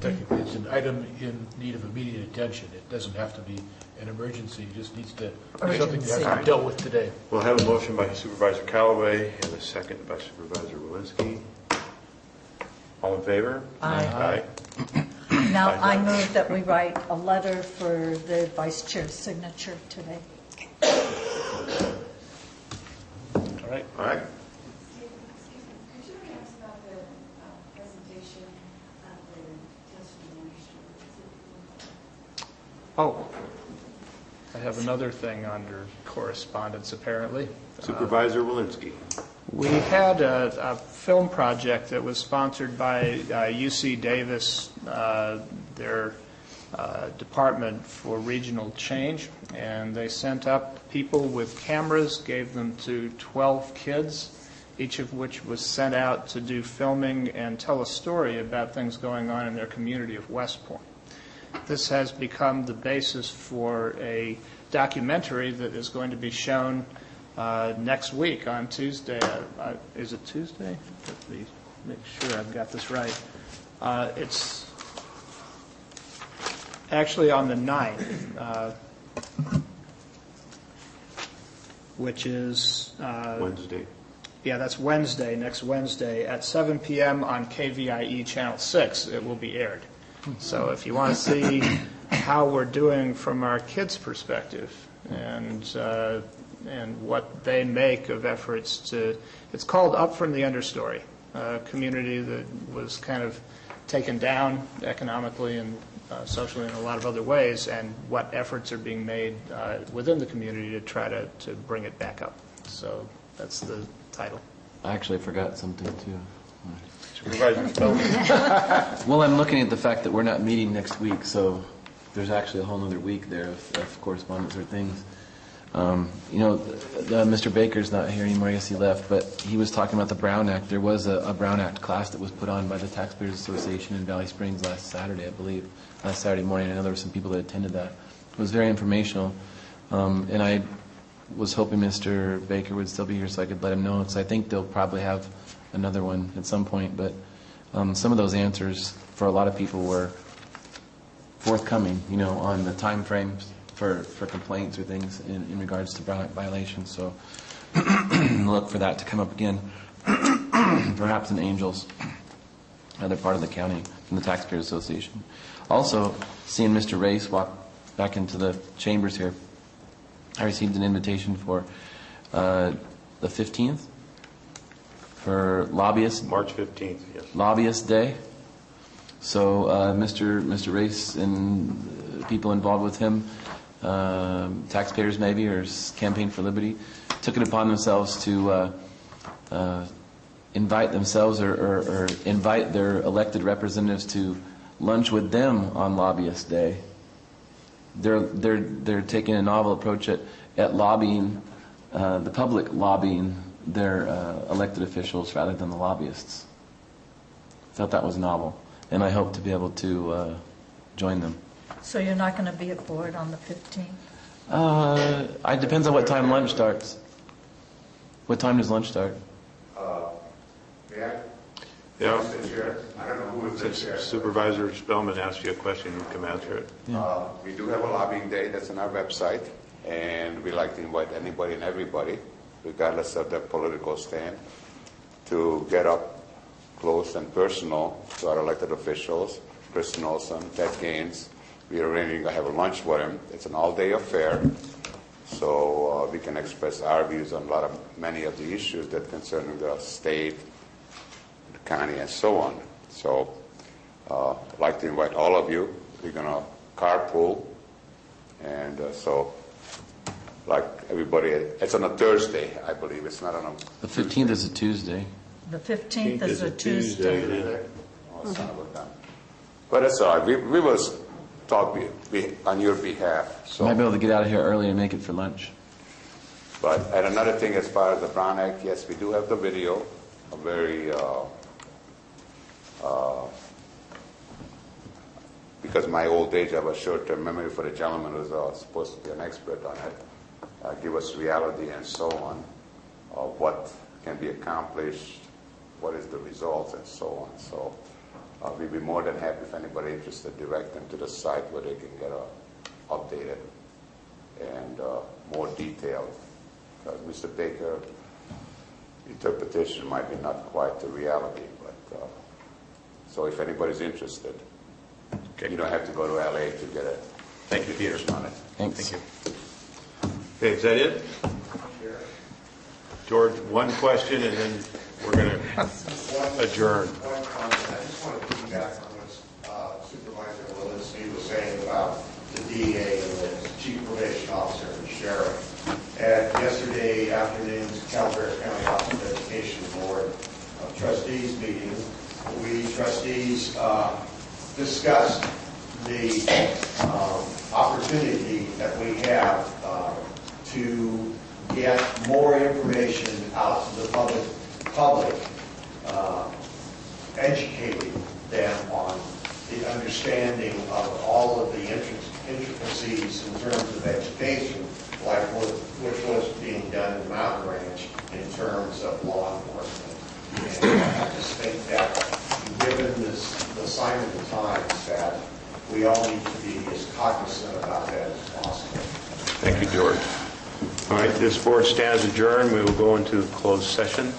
Technically, it's an item in need of immediate attention. It doesn't have to be an emergency. It just needs to be something that has to be dealt with today. We'll have a motion by Supervisor Callaway and a second by Supervisor Walensky. All in favor? Aye. Now, I move that we write a letter for the vice chair's signature today. All right. All right. Could you ask about the Oh, I have another thing under correspondence, apparently. Supervisor Walensky. We had a film project that was sponsored by UC Davis, their Department for Regional Change, and they sent up people with cameras, gave them to 12 kids, each of which was sent out to do filming and tell a story about things going on in their community of West Point. This has become the basis for a documentary that is going to be shown next week on Tuesday. Is it Tuesday? Let me make sure I've got this right. It's actually on the 9th, which is Wednesday. Yeah, that's Wednesday, next Wednesday, at 7 p.m. on KVIE Channel 6. It will be aired. So if you want to see how we're doing from our kids' perspective and what they make of efforts to, it's called Up from the Understory, a community that was kind of taken down economically and socially in a lot of other ways, and what efforts are being made within the community to try to bring it back up. So that's the title. I actually forgot something, too. Supervisor Spelman. Well, I'm looking at the fact that we're not meeting next week, so there's actually a whole other week there of correspondence or things. Mr. Baker's not here anymore. I guess he left, but he was talking about the Brown Act. There was a Brown Act class that was put on by the Taxpayers Association in Valley Springs last Saturday, I believe. Last Saturday morning. I know there were some people that attended that. It was very informational, and I was hoping Mr. Baker would still be here so I could let him know, because I think they'll probably have another one at some point. But some of those answers for a lot of people were forthcoming, on the time frames for complaints or things in regards to Brown Act violations. So look for that to come up again, perhaps in Angels, another part of the county, from the Taxpayers Association. Also, seeing Mr. Race walk back into the chambers here, I received an invitation for the 15th for lobbyist. March 15th, yes. Lobbyist Day. So Mr. Race and people involved with him, taxpayers maybe, or Campaign for Liberty, took it upon themselves to invite themselves or invite their elected representatives to lunch with them on Lobbyist Day. They're taking a novel approach at lobbying, the public lobbying their elected officials rather than the lobbyists. I thought that was novel, and I hope to be able to join them. So you're not going to be at board on the 15th? It depends on what time lunch starts. What time does lunch start? May I? Yeah. Mr. Chair, I don't know who is the chair. Supervisor Spellman asked you a question, you can answer it. We do have a lobbying day that's on our website, and we like to invite anybody and everybody, regardless of their political stand, to get up close and personal to our elected officials, Kristen Olson, Ted Gaines. We are arranging to have a lunch with him. It's an all-day affair, so we can express our views on many of the issues that concern the state, the county, and so on. So I'd like to invite all of you. We're going to carpool, and so like everybody, it's on a Thursday, I believe. It's not on a... The 15th is a Tuesday. The 15th is a Tuesday. Oh, son of a gun. But it's all right. We will talk on your behalf. So. Might be able to get out of here early and make it for lunch. And another thing, as far as the Brown Act, yes, we do have the video, a very, because my old age, I have a short-term memory for the gentleman who's supposed to be an expert on it, give us reality and so on, what can be accomplished, what is the results, and so on. So we'd be more than happy if anybody interested, direct them to the site where they can get updated and more detailed. Because Mr. Baker, interpretation might be not quite the reality, but so if anybody's interested, you don't have to go to LA to get a Thank you, Peter. on it. Thanks. Thank you. Okay, is that it? George, one question, and then we're going to adjourn. I just want to piggyback on what Supervisor Walensky was saying about the DA Sheriff. At yesterday afternoon's Calaveras County Office of Education Board of Trustees meeting, we trustees discussed the opportunity that we have to get more information out to the public, educating them on the understanding of all of the intricacies in terms of education, like which was being done in Mountain Ranch in terms of law enforcement. And I just think that given the sign of the times, that we all need to be as cognizant about that as possible. Thank you, George. All right, this board stands adjourned. We will go into closed session.